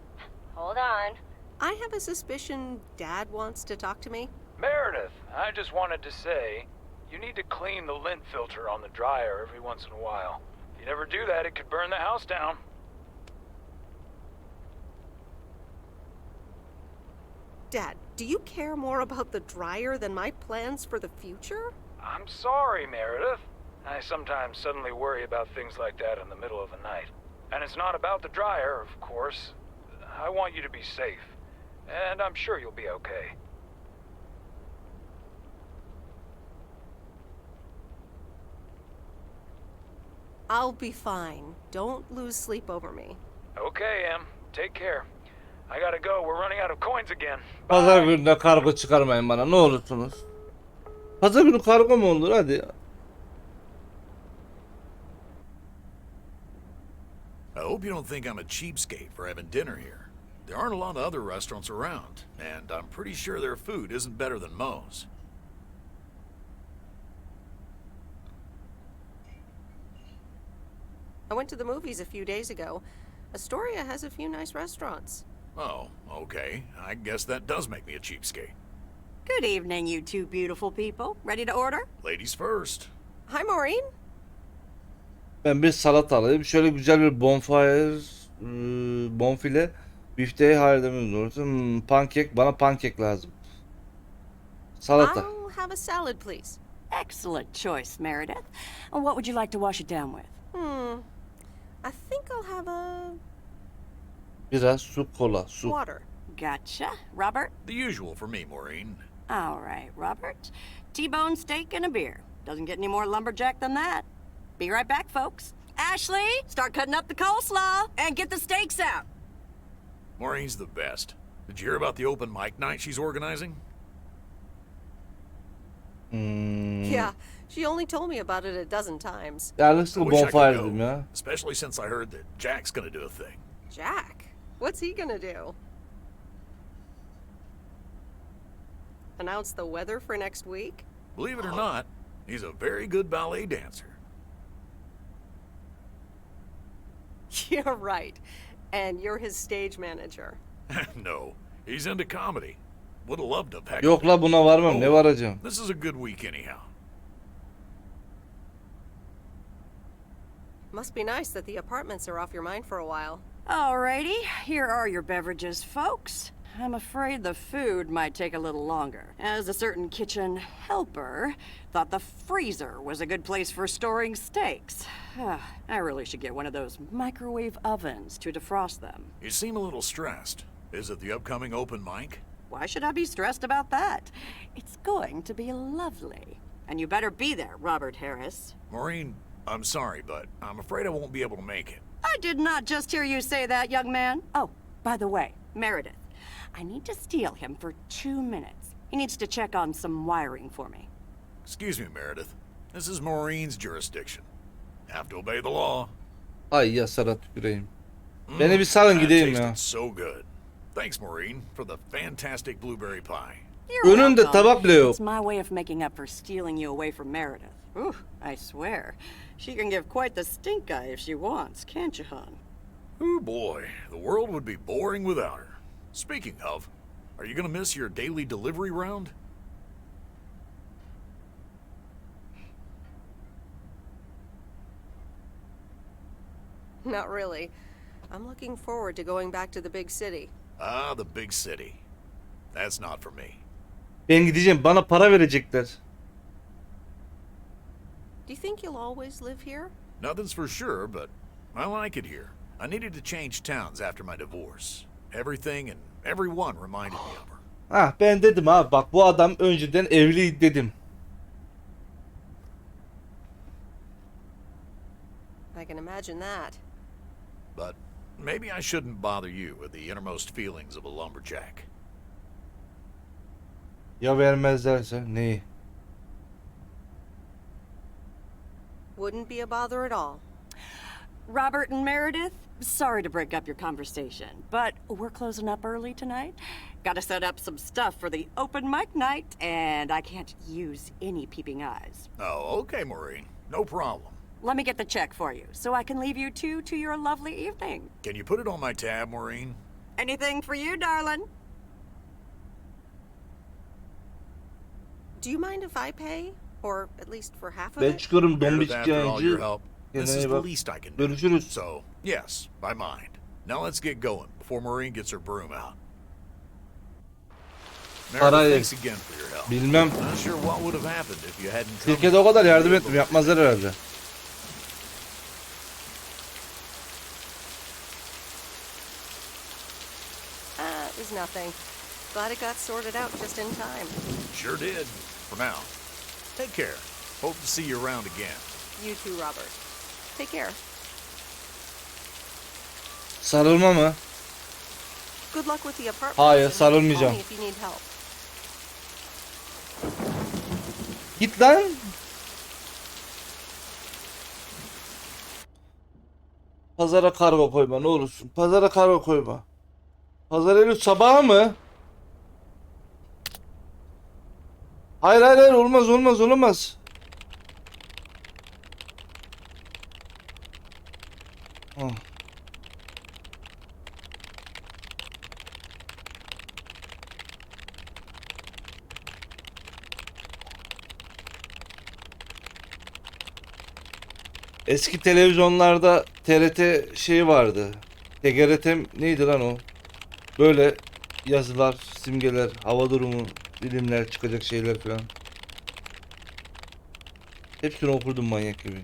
hold on. I have a suspicion Dad wants to talk to me. Meredith, I just wanted to say, you need to clean the lint filter on the dryer every once in a while. If you never do that, it could burn the house down. Dad, do you care more about the dryer than my plans for the future? I'm sorry, Meredith. I sometimes suddenly worry about things like that in the middle of the night. And it's not about the dryer, of course. I want you to be safe. And I'm sure you'll be okay. I'll be fine. Don't lose sleep over me. Okay, Em. Take care. I gotta go. We're running out of coins again. Pazar gününe kargo çıkarmayın bana ne olursunuz. Pazar günü kargo mu olur hadi ya. I hope you don't think I'm a cheapskate for having dinner here. There aren't a lot of other restaurants around, and I'm pretty sure their food isn't better than Moe's. I went to the movies a few days ago. Astoria has a few nice restaurants. Oh, okay. I guess that does make me a cheapskate. Good evening, you two beautiful people. Ready to order? Ladies first. Hi, Maureen. Ben bir salata alayım. Şöyle güzel bir bonfile, bifteği hayır demiyoruz doğrusu. Pankek, bana pankek lazım. Salata. I'll have a salad, please. Excellent choice, Meredith. And what would you like to wash it down with? I think I'll have a Biraz su, kola, su. water. Gotcha. Robert? The usual for me, Maureen. All right, Robert. T-bone steak and a beer. Doesn't get any more lumberjack than that. Be right back, folks. Ashley, start cutting up the coleslaw and get the steaks out. Maureen's the best. Did you hear about the open mic night she's organizing? Yeah, she only told me about it a dozen times. Ya nasıl I wish I could bonfire go, dedim ya. especially since I heard that Jack's gonna do a thing. Jack? What's he gonna do? Announce the weather for next week? Believe it or not, he's a very good ballet dancer. You're right. And you're his stage manager. No, he's into comedy. Would have loved to have Yok la buna varmam. Ne varacağım? This is a good week anyhow. Must be nice that the apartments are off your mind for a while. Alrighty, here are your beverages, folks. I'm afraid the food might take a little longer, as a certain kitchen helper thought the freezer was a good place for storing steaks. I really should get one of those microwave ovens to defrost them. You seem a little stressed. Is it the upcoming open mic? Why should I be stressed about that? It's going to be lovely. And you better be there, Robert Harris. Maureen, I'm sorry, but I'm afraid I won't be able to make it. I did not just hear you say that, young man. Oh, by the way, Meredith, I need to steal him for 2 minutes. He needs to check on some wiring for me. Excuse me, Meredith. This is Maureen's jurisdiction. Have to obey the law. Ay yasara tüküreyim. Beni bir salın gideyim ya. So good. Thanks, Maureen, for the fantastic blueberry pie. You're Önünde welcome. tabak bile yok. It's my way of making up for stealing you away from Meredith. Ooh, I swear. She can give quite the stink eye if she wants, can't you, hon? Oh boy, the world would be boring without her. Speaking of, are you gonna miss your daily delivery round? Not really. I'm looking forward to going back to the big city. Ah, the big city. That's not for me. Ben gideceğim. Bana para verecekler. Do you think you'll always live here? Nothing's for sure, but I like it here. I needed to change towns after my divorce. Everything and everyone reminded me of her. Ah ben dedim abi bak bu adam önceden evli dedim. I can imagine that. But maybe I shouldn't bother you with the innermost feelings of a lumberjack. Ya vermezlerse neyi? Wouldn't be a bother at all. Robert and Meredith, sorry to break up your conversation, but we're closing up early tonight. Gotta set up some stuff for the open mic night, and I can't use any peeping eyes. Oh, okay, Maureen. No problem. Let me get the check for you, so I can leave you two to your lovely evening. Can you put it on my tab, Maureen? Anything for you, darling. Do you mind if I pay? Or at least for half of Ben it? çıkıyorum Meredith, dombik after all your yayıncı. help, this Kendine is iyi the bak. least I can do. Görüşürüz. So, yes, I mind. Now let's get going before Maureen gets her broom out. Meredith, Parayı thanks again for your help. bilmem. Not sure what would have happened if you hadn't come. Sirkede o kadar yardım ettim. Yapmazlar herhalde. It was nothing. Glad it got sorted out just in time. Sure did. For now. Take care. Hope to see you around again. You too, Robert. Take care. Sarılma mı? Good luck with the apartment. Hayır, and call sarılmayacağım. me if you need help. Git lan. Pazara kargo koyma ne olursun. Pazara kargo koyma. Pazar Eylül sabahı mı? Hayır hayır hayır olmaz olmaz olamaz. Oh. Eski televizyonlarda TRT şeyi vardı. TGRT neydi lan o? Böyle yazılar, simgeler, hava durumu, bilimler, çıkacak şeyler falan. Hepsini okurdum manyak gibi.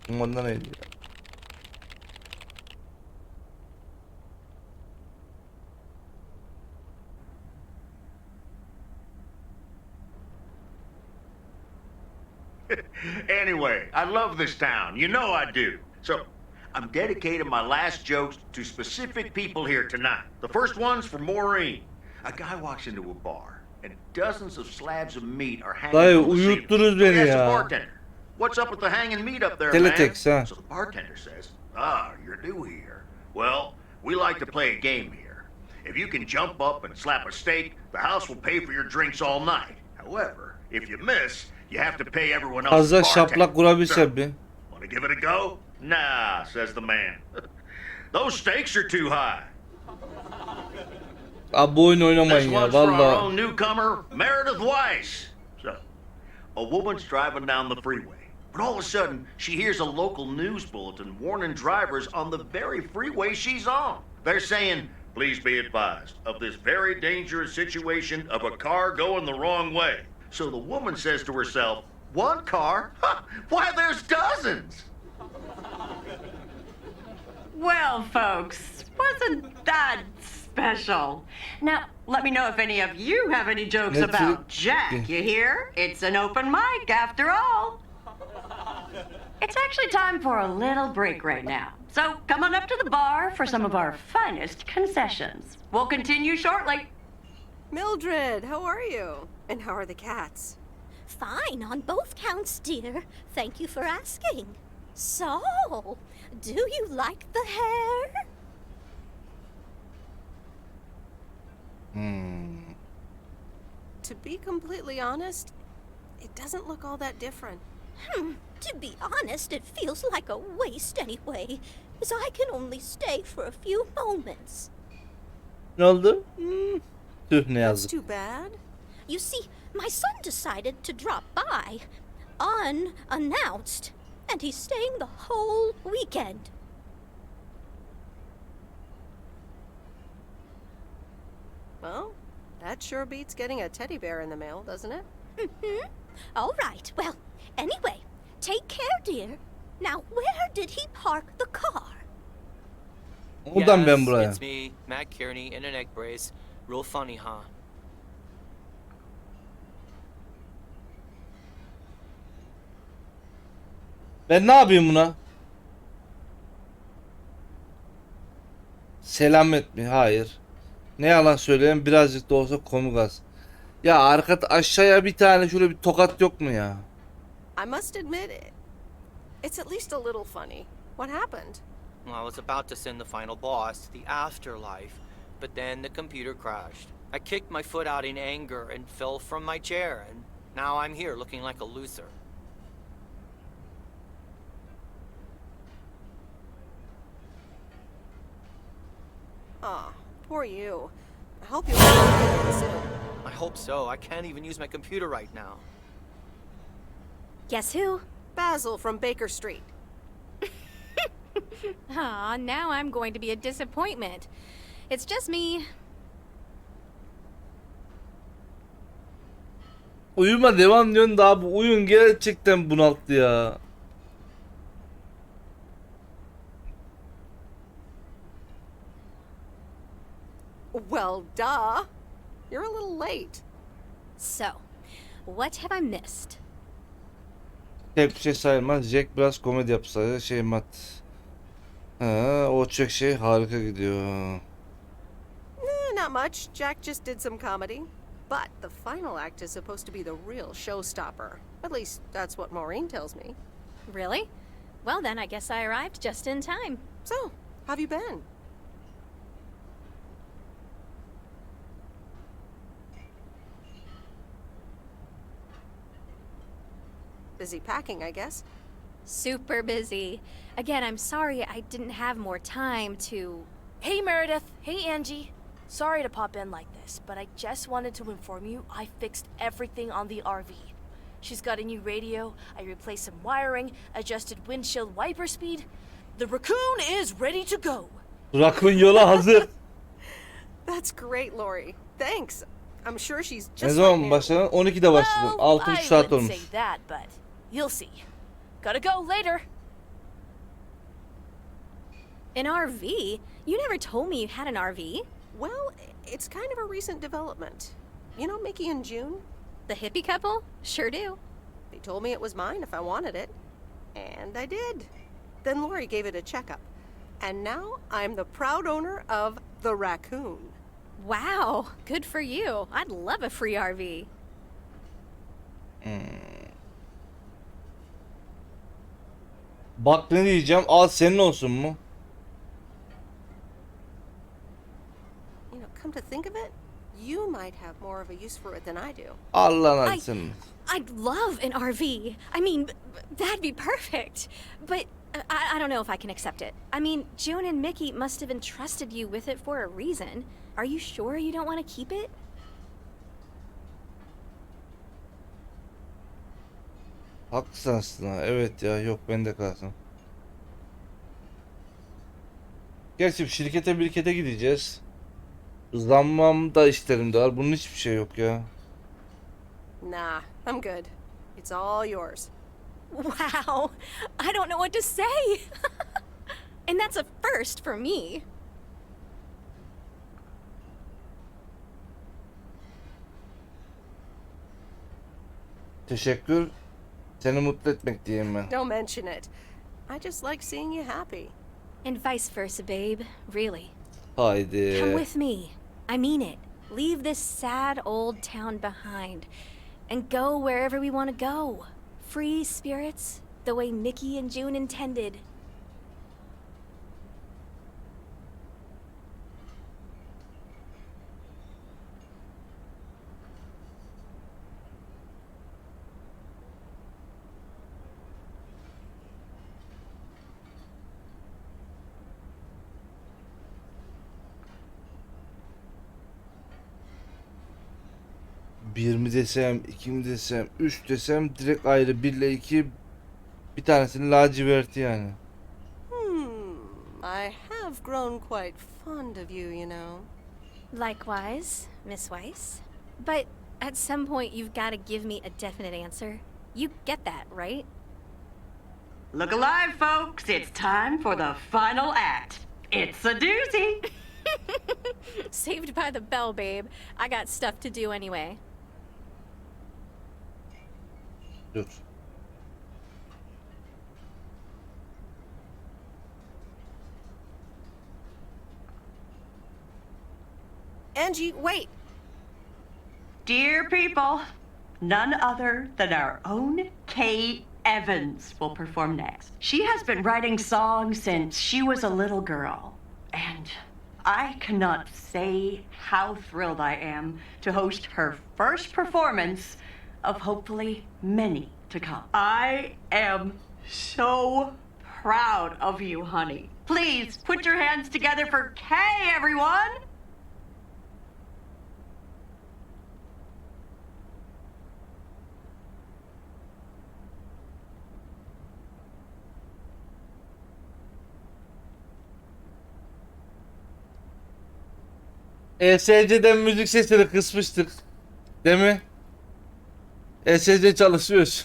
Umarım neydi ya? Anyway, I love this town. You know I do. So, I'm dedicating my last jokes to specific people here tonight. The first one's for Maureen. A guy walks into a bar, and dozens of slabs of meat are hanging Dayı from the ceiling. uyuttunuz He beni asks the ya. bartender, "What's up with the hanging meat up there, Teletext, man?" ha. So the bartender says, "You're new here. Well, we like to play a game here. If you can jump up and slap a steak, the house will pay for your drinks all night. However, if you miss, you have to pay everyone else's Fazla bartender. şaplak vurabilsem bir. Want to give it a go?" "Nah," says the man. "Those stakes are too high." Abi bu oyun oynamayın This ya one's for our valla. own newcomer, Meredith Weiss. So, a woman's driving down the freeway, but all of a sudden, she hears a local news bulletin warning drivers on the very freeway she's on. They're saying, "Please be advised of this very dangerous situation of a car going the wrong way." So the woman says to herself, "One car? Huh, why, there's dozens!" Well, folks, wasn't that special? Now, let me know if any of you have any jokes That's about it. Jack, you hear? It's an open mic after all. It's actually time for a little break right now. So come on up to the bar for some of our finest concessions. We'll continue shortly. Mildred, how are you? And how are the cats? Fine on both counts, dear. Thank you for asking. So, do you like the hair? To be completely honest, it doesn't look all that different. To be honest, it feels like a waste anyway, as I can only stay for a few moments. Ne oldu? Tüh ne That's yazık. too bad. You see, my son decided to drop by, unannounced, and he's staying the whole weekend. Well, that sure beats getting a teddy bear in the mail, doesn't it? All right, well, anyway, take care, dear. Now, where did he park the car? Oradan ben buraya. It's me, Matt Kearney, in an egg brace. Real funny, huh? Ben ne yapayım buna? Selamet mi? Hayır. Ne yalan söyleyeyim, birazcık da olsa komik az. Ya aşağıya bir tane şöyle bir tokat yok mu ya? I must admit, it's at least a little funny. What happened? Well, I was about to send the final boss to the afterlife, but then the computer crashed. I kicked my foot out in anger and fell from my chair, and now I'm here looking like a loser. Aw, poor you. I hope you'll get it soon. I hope so. I can't even use my computer right now. Guess who? Basil from Baker Street. Aw, now I'm going to be a disappointment. It's just me. Uyuma devam diyorsun da bu oyun gerçekten bunalttı ya. Well, duh. You're a little late. So, what have I missed? Tek bir şey sayılmaz. Jack biraz komedi yapsa mat. Ha, o çek şey harika gidiyor. Not much. Jack just did some comedy. But the final act is supposed to be the real showstopper. At least that's what Maureen tells me. Really? Well, then I guess I arrived just in time. So, how have you been? Busy packing, I guess. Super busy. Again, I'm sorry I didn't have more time to... Hey, Meredith. Hey, Angie. Sorry to pop in like this, but I just wanted to inform you I fixed everything on the RV. She's got a new radio, I replaced some wiring, adjusted windshield wiper speed. The raccoon is ready to go. Raccoon yola hazır. That's great, Lori. Thanks. I'm sure she's Ne just zaman başladın? 12'de başladım. 6,5 I saat wouldn't olmuş. say that, but you'll see. Gotta go later. An RV? You never told me you had an RV. Well, it's kind of a recent development. You know Mickey and June? The hippie couple? Sure do. They told me it was mine if I wanted it. And I did. Then Lori gave it a checkup. And now I'm the proud owner of the raccoon. Wow, good for you. I'd love a free RV. Bak ne diyeceğim. Al senin olsun mu? You know, come to think of it, you might have more of a use for it than I do. Allah'ın adı senin. I'd love an RV. I mean, that'd be perfect. But I don't know if I can accept it. I mean, June and Mickey must have entrusted you with it for a reason. Are you sure you don't want to keep it? Haklısın aslında. Evet ya, yok bende kalsın. Gerçi şirkete gideceğiz. Zammam da isterim de var. Bunun hiçbir şey yok ya. Nah, I'm good. It's all yours. Wow, I don't know what to say. And that's a first for me. Teşekkür. Seni mutlu etmek diyeyim ben. Don't mention it. I just like seeing you happy. And vice versa, babe. Really. Haydi. Come with me. I mean it. Leave this sad old town behind and go wherever we want to go. Free spirits, the way Mickey and June intended. Bir mi desem, iki mi desem, üç desem direkt ayrı. 1 ile 2 bir tanesinin laciverti yani. I have grown quite fond of you, you know. Likewise, Miss Weiss. But at some point you've got to give me a definite answer. You get that, right? Look alive, folks. It's time for the final act. It's a doozy. Saved by the bell, babe. I got stuff to do anyway. Dur. Angie, wait. Dear people, none other than our own Kay Evans will perform next. She has been writing songs since she was a little girl, and I cannot say how thrilled I am to host her first performance of hopefully many to come. I am so proud of you, honey. Please put your hands together for Kay, everyone! ESC'den müzik sesini kısmıştık. Değil mi? ESC çalışıyoruz.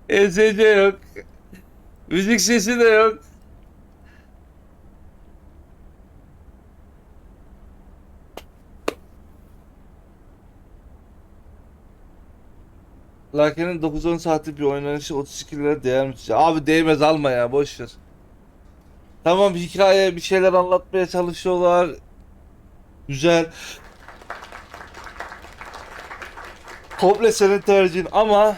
ESC yok. Müzik sesi de yok. Lakin'in 9-10 saatlik bir oynanışı 32 lira değer mi? Abi değmez, alma ya, boş ver. Tamam, hikaye bir şeyler anlatmaya çalışıyorlar. Güzel. Komple senin tercihin ama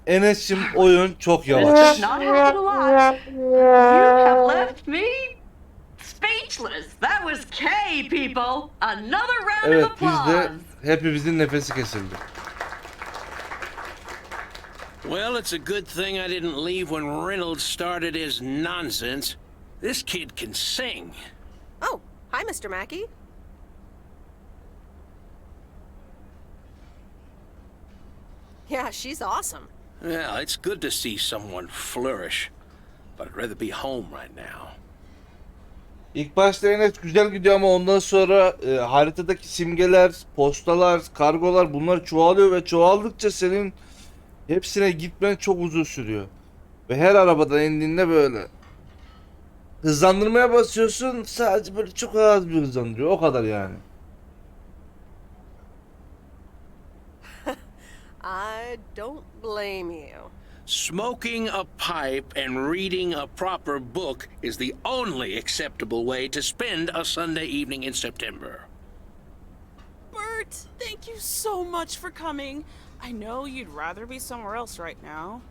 Enes'cim oyun çok yavaş. Not happen a lot. You have left me speechless. That was Kay, people. Another round Evet, of applause. bizde hepimizin nefesi kesildi. Well, it's a good thing I didn't leave when Reynolds started his nonsense. This kid can sing. Oh, hi, Mr. Mackey. Yeah, she's awesome. Yeah, it's good to see someone flourish. But I'd rather be home right now. İlk başta Enes güzel gidiyor ama ondan sonra haritadaki simgeler, postalar, kargolar bunlar çoğalıyor ve çoğaldıkça senin hepsine gitmen çok uzun sürüyor. Ve her arabadan indiğinde böyle hızlandırmaya basıyorsun, sadece böyle çok az bir hızlandırıyor, o kadar yani. I don't blame you. Smoking a pipe and reading a proper book is the only acceptable way to spend a Sunday evening in September. Bert, thank you so much for coming. I know you'd rather be somewhere else right now.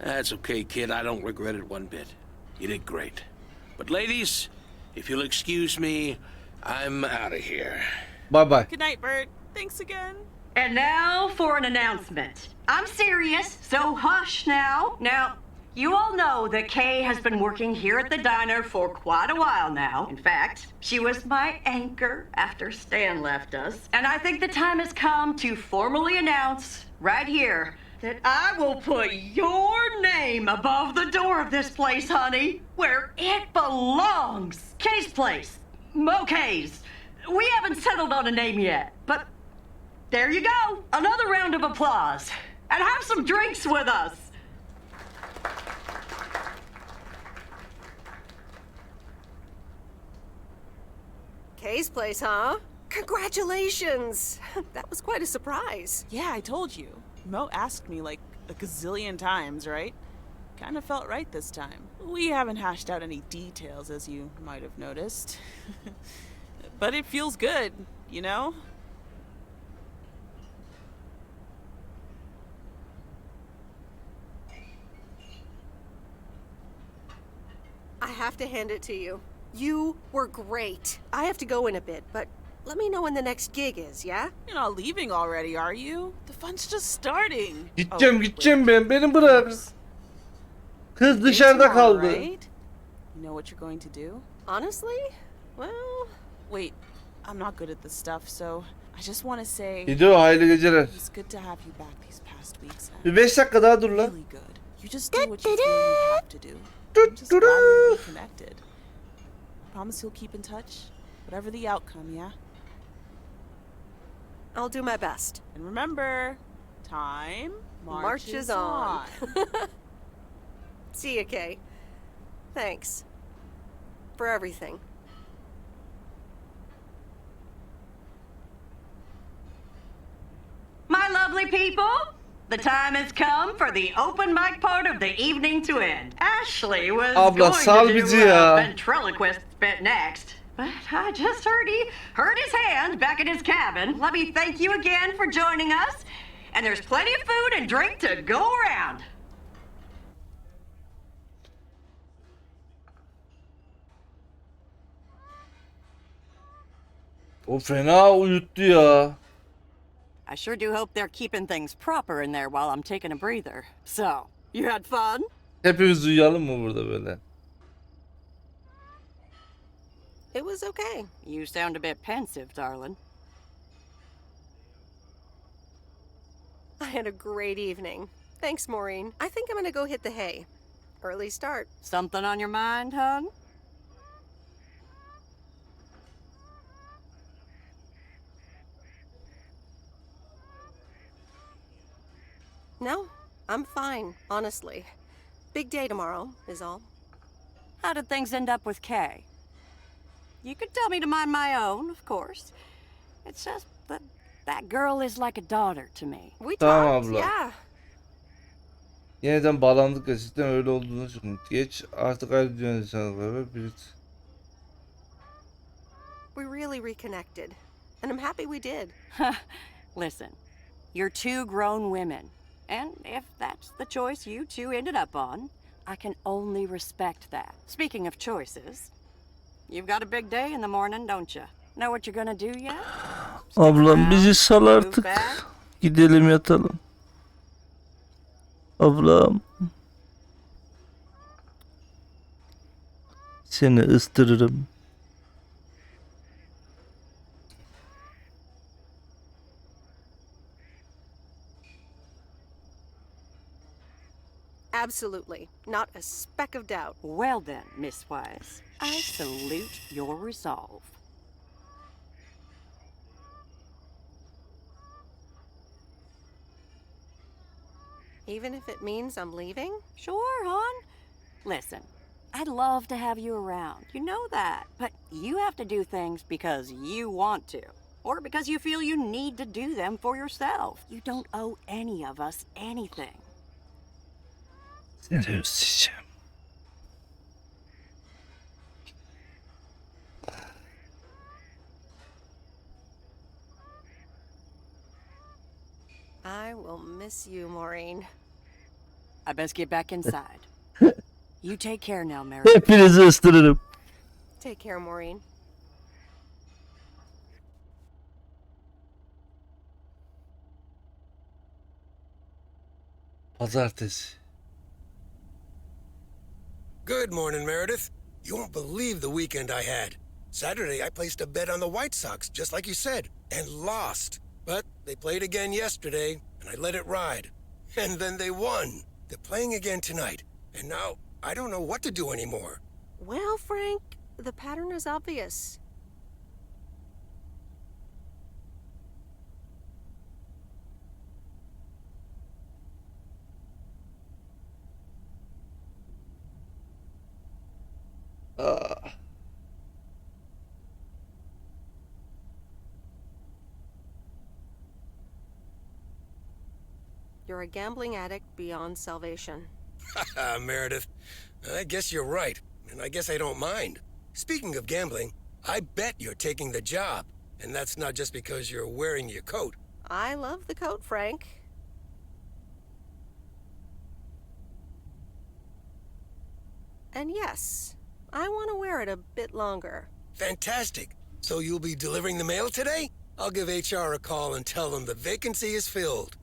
That's okay, kid. I don't regret it one bit. You did great. But ladies, if you'll excuse me, I'm out of here. Bye-bye. Good night, Bert. Thanks again. And now for an announcement. I'm serious, so hush now. Now, you all know that Kay has been working here at the diner for quite a while now. In fact, she was my anchor after Stan left us. And I think the time has come to formally announce right here that I will put your name above the door of this place, honey, where it belongs. Kay's place. Mo Kay's. We haven't settled on a name yet, but there you go. Another round of applause. And have some drinks with us. Kay's place, huh? Congratulations! That was quite a surprise. Yeah, I told you. Mo asked me like a gazillion times, right? Kinda felt right this time. We haven't hashed out any details, as you might have noticed. But it feels good, you know? I have to hand it to you. You were great. I have to go in a bit, but let me know when the next gig is, yeah? You're not leaving already, are you? The fun's just starting. Gideceğim ben. Beni bırak. Kız dışarıda kaldı. Right? You know what you're going to do? Honestly? Well... Wait, I'm not good at this stuff, so I just want to say... Video, hayırlı geceler. It's good to have you back these past weeks. Bir 5 dakika daha dur lan. Really good. You just do what you feel you have to do. I'm just glad we reconnected. Promise you'll keep in touch, whatever the outcome, yeah? I'll do my best. And remember, time marches on. See you, Kay. Thanks. For everything. My lovely people, The time has come for the open mic part of the evening to end. Ashley was Abla, sal going to bizi do ya. ventriloquist bit next, but I just heard his hand back in his cabin. Let me thank you again for joining us, and there's plenty of food and drink to go around. O fena uyuttu ya. I sure do hope they're keeping things proper in there while I'm taking a breather. So, you had fun? Hepimiz uyuyalım mı burada böyle? It was okay. You sound a bit pensive, darling. I had a great evening. Thanks, Maureen. I think I'm gonna go hit the hay. Early start. Something on your mind, hon? No, I'm fine, honestly. Big day tomorrow, is all. How did things end up with Kay? You could tell me to mind my own, of course. It's just that girl is like a daughter to me. We Tamam talked, abla. yeah. Yeniden bağlandık gerçekten öyle olduğunu düşündüm. Geç artık ayrı dünya insanlarla birlikte. We really reconnected. And I'm happy we did. Listen, you're two grown women. And if that's the choice you two ended up on, I can only respect that. Speaking of choices, you've got a big day in the morning, don't you? Know what you're gonna do yet? Ablam bizi sal artık. Gidelim yatalım. Ablam. Seni ıstırırım. Absolutely. Not a speck of doubt. Well then, Miss Wise, I salute your resolve. Even if it means I'm leaving? Sure, hon. Listen, I'd love to have you around. You know that. But you have to do things because you want to. Or because you feel you need to do them for yourself. You don't owe any of us anything. Seni özleyeceğim. I will miss you, Maureen. I best get back inside. You take care now, Meredith. Hepinizi ıstırırım. Take care, Maureen. Pazartesi. Good morning, Meredith. You won't believe the weekend I had. Saturday, I placed a bet on the White Sox, just like you said, and lost. But they played again yesterday, and I let it ride. And then they won. They're playing again tonight, and now I don't know what to do anymore. Well, Frank, the pattern is obvious. You're a gambling addict beyond salvation. Haha, Meredith. I guess you're right, and I guess I don't mind. Speaking of gambling, I bet you're taking the job, and that's not just because you're wearing your coat. I love the coat, Frank. And yes, I want to wear it a bit longer. Fantastic. So you'll be delivering the mail today? I'll give HR a call and tell them the vacancy is filled.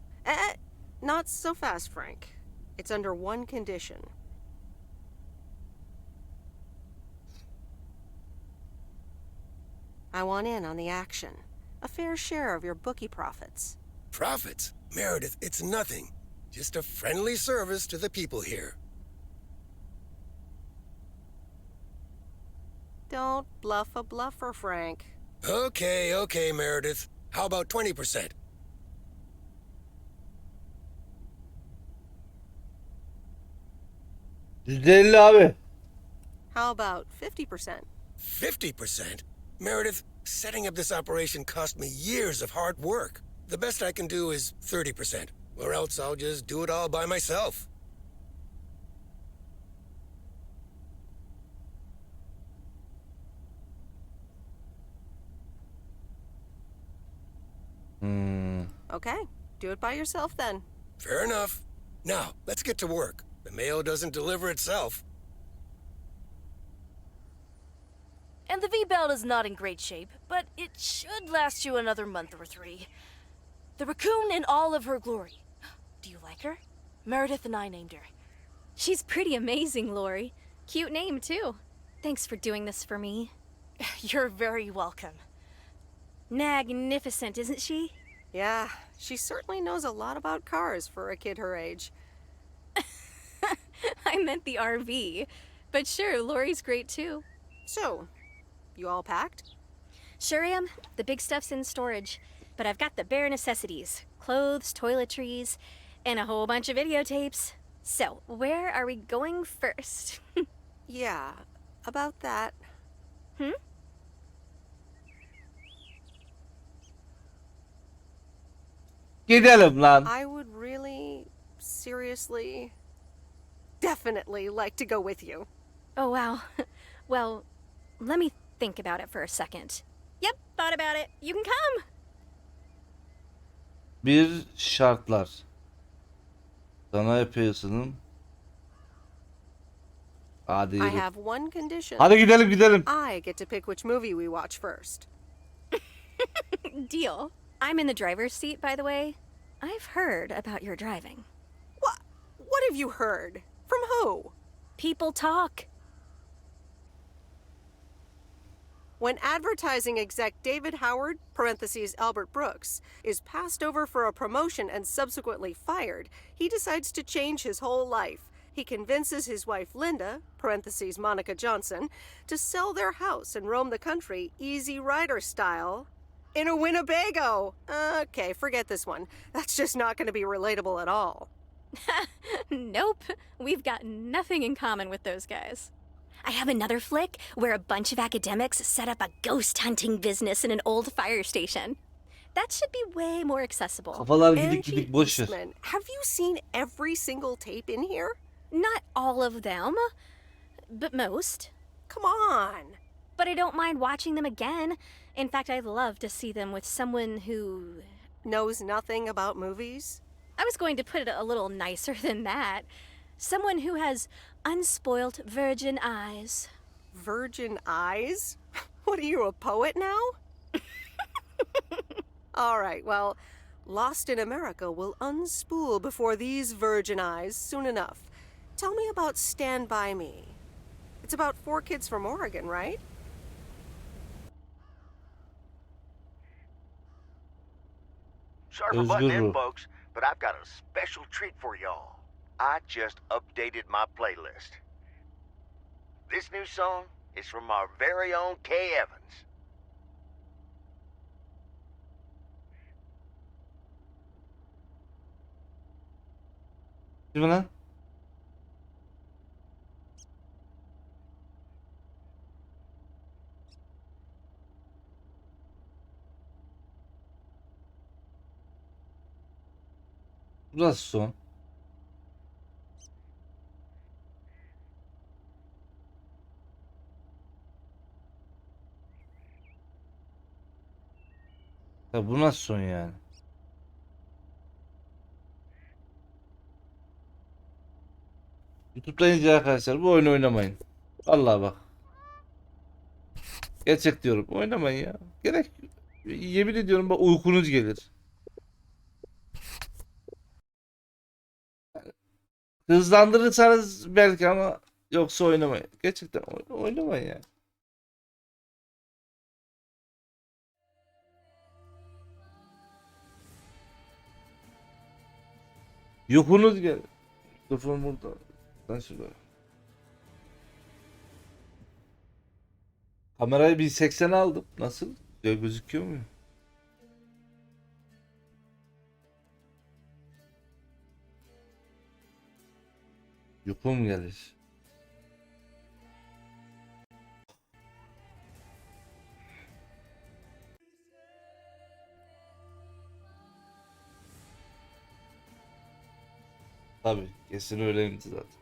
Not so fast, Frank. It's under one condition. I want in on the action. A fair share of your bookie profits. Profits? Meredith, it's nothing. Just a friendly service to the people here. Don't bluff a bluffer, Frank. Okay, Meredith. How about 20%? %50 abi. How about 50%? 50%? Meredith, setting up this operation cost me years of hard work. The best I can do is 30%. Or else I'll just do it all by myself. Okay, do it by yourself then. Fair enough. Now, let's get to work. The mail doesn't deliver itself. And the V-belt is not in great shape, but it should last you another month or 3. The raccoon in all of her glory. Do you like her? Meredith and I named her. She's pretty amazing, Lori. Cute name, too. Thanks for doing this for me. You're very welcome. Magnificent, isn't she? Yeah, she certainly knows a lot about cars for a kid her age. I meant the RV. But sure, Lori's great, too. So, you all packed? Sure am. The big stuff's in storage. But I've got the bare necessities. Clothes, toiletries, and a whole bunch of videotapes. So, where are we going first? Yeah, about that. Gidelim lan. I would really, seriously, definitely like to go with you. Oh, wow. Well, let me think about it for a second. Yep, thought about it. You can come. Bir şartlar. Sana epey ısınım. Hadi I yürü. have one condition. Hadi gidelim gidelim. I get to pick which movie we watch first. Deal. I'm in the driver's seat, by the way. I've heard about your driving. What have you heard? From who? People talk. When advertising exec David Howard, parentheses Albert Brooks, is passed over for a promotion and subsequently fired, he decides to change his whole life. He convinces his wife Linda, parentheses Monica Johnson, to sell their house and roam the country Easy Rider style in a Winnebago. Okay, forget this one. That's just not going to be relatable at all. Nope. We've got nothing in common with those guys. I have another flick where a bunch of academics set up a ghost hunting business in an old fire station. That should be way more accessible. Kafalar gidik gidik boş ver. Eastman, have you seen every single tape in here? Not all of them, but most. Come on. But I don't mind watching them again. In fact, I'd love to see them with someone who knows nothing about movies. I was going to put it a little nicer than that. Someone who has unspoilt virgin eyes. Virgin eyes? What are you, a poet now? All right, well, Lost in America will unspool before these virgin eyes soon enough. Tell me about Stand By Me. It's about 4 kids from Oregon, right? Sorry for butting in, folks, but I've got a special treat for y'all. I just updated my playlist. This new song is from our very own Kay Evans. Değil mi lan? Burası son. Ya bu nasıl son yani? YouTube'da ince arkadaşlar bu oyunu oynamayın. Vallahi bak. Gerçek diyorum. Oynamayın ya. Gerek yemin ediyorum bak uykunuz gelir. Hızlandırırsanız belki ama yoksa oynamayın. Gerçekten oynamayın ya. Yokunuz gelir. Mikrofon burada. Ben şurada. Kamerayı 1080 aldım. Nasıl? Güzel gözüküyor mu? Yukum gelir. Tabii kesin öyleydi zaten.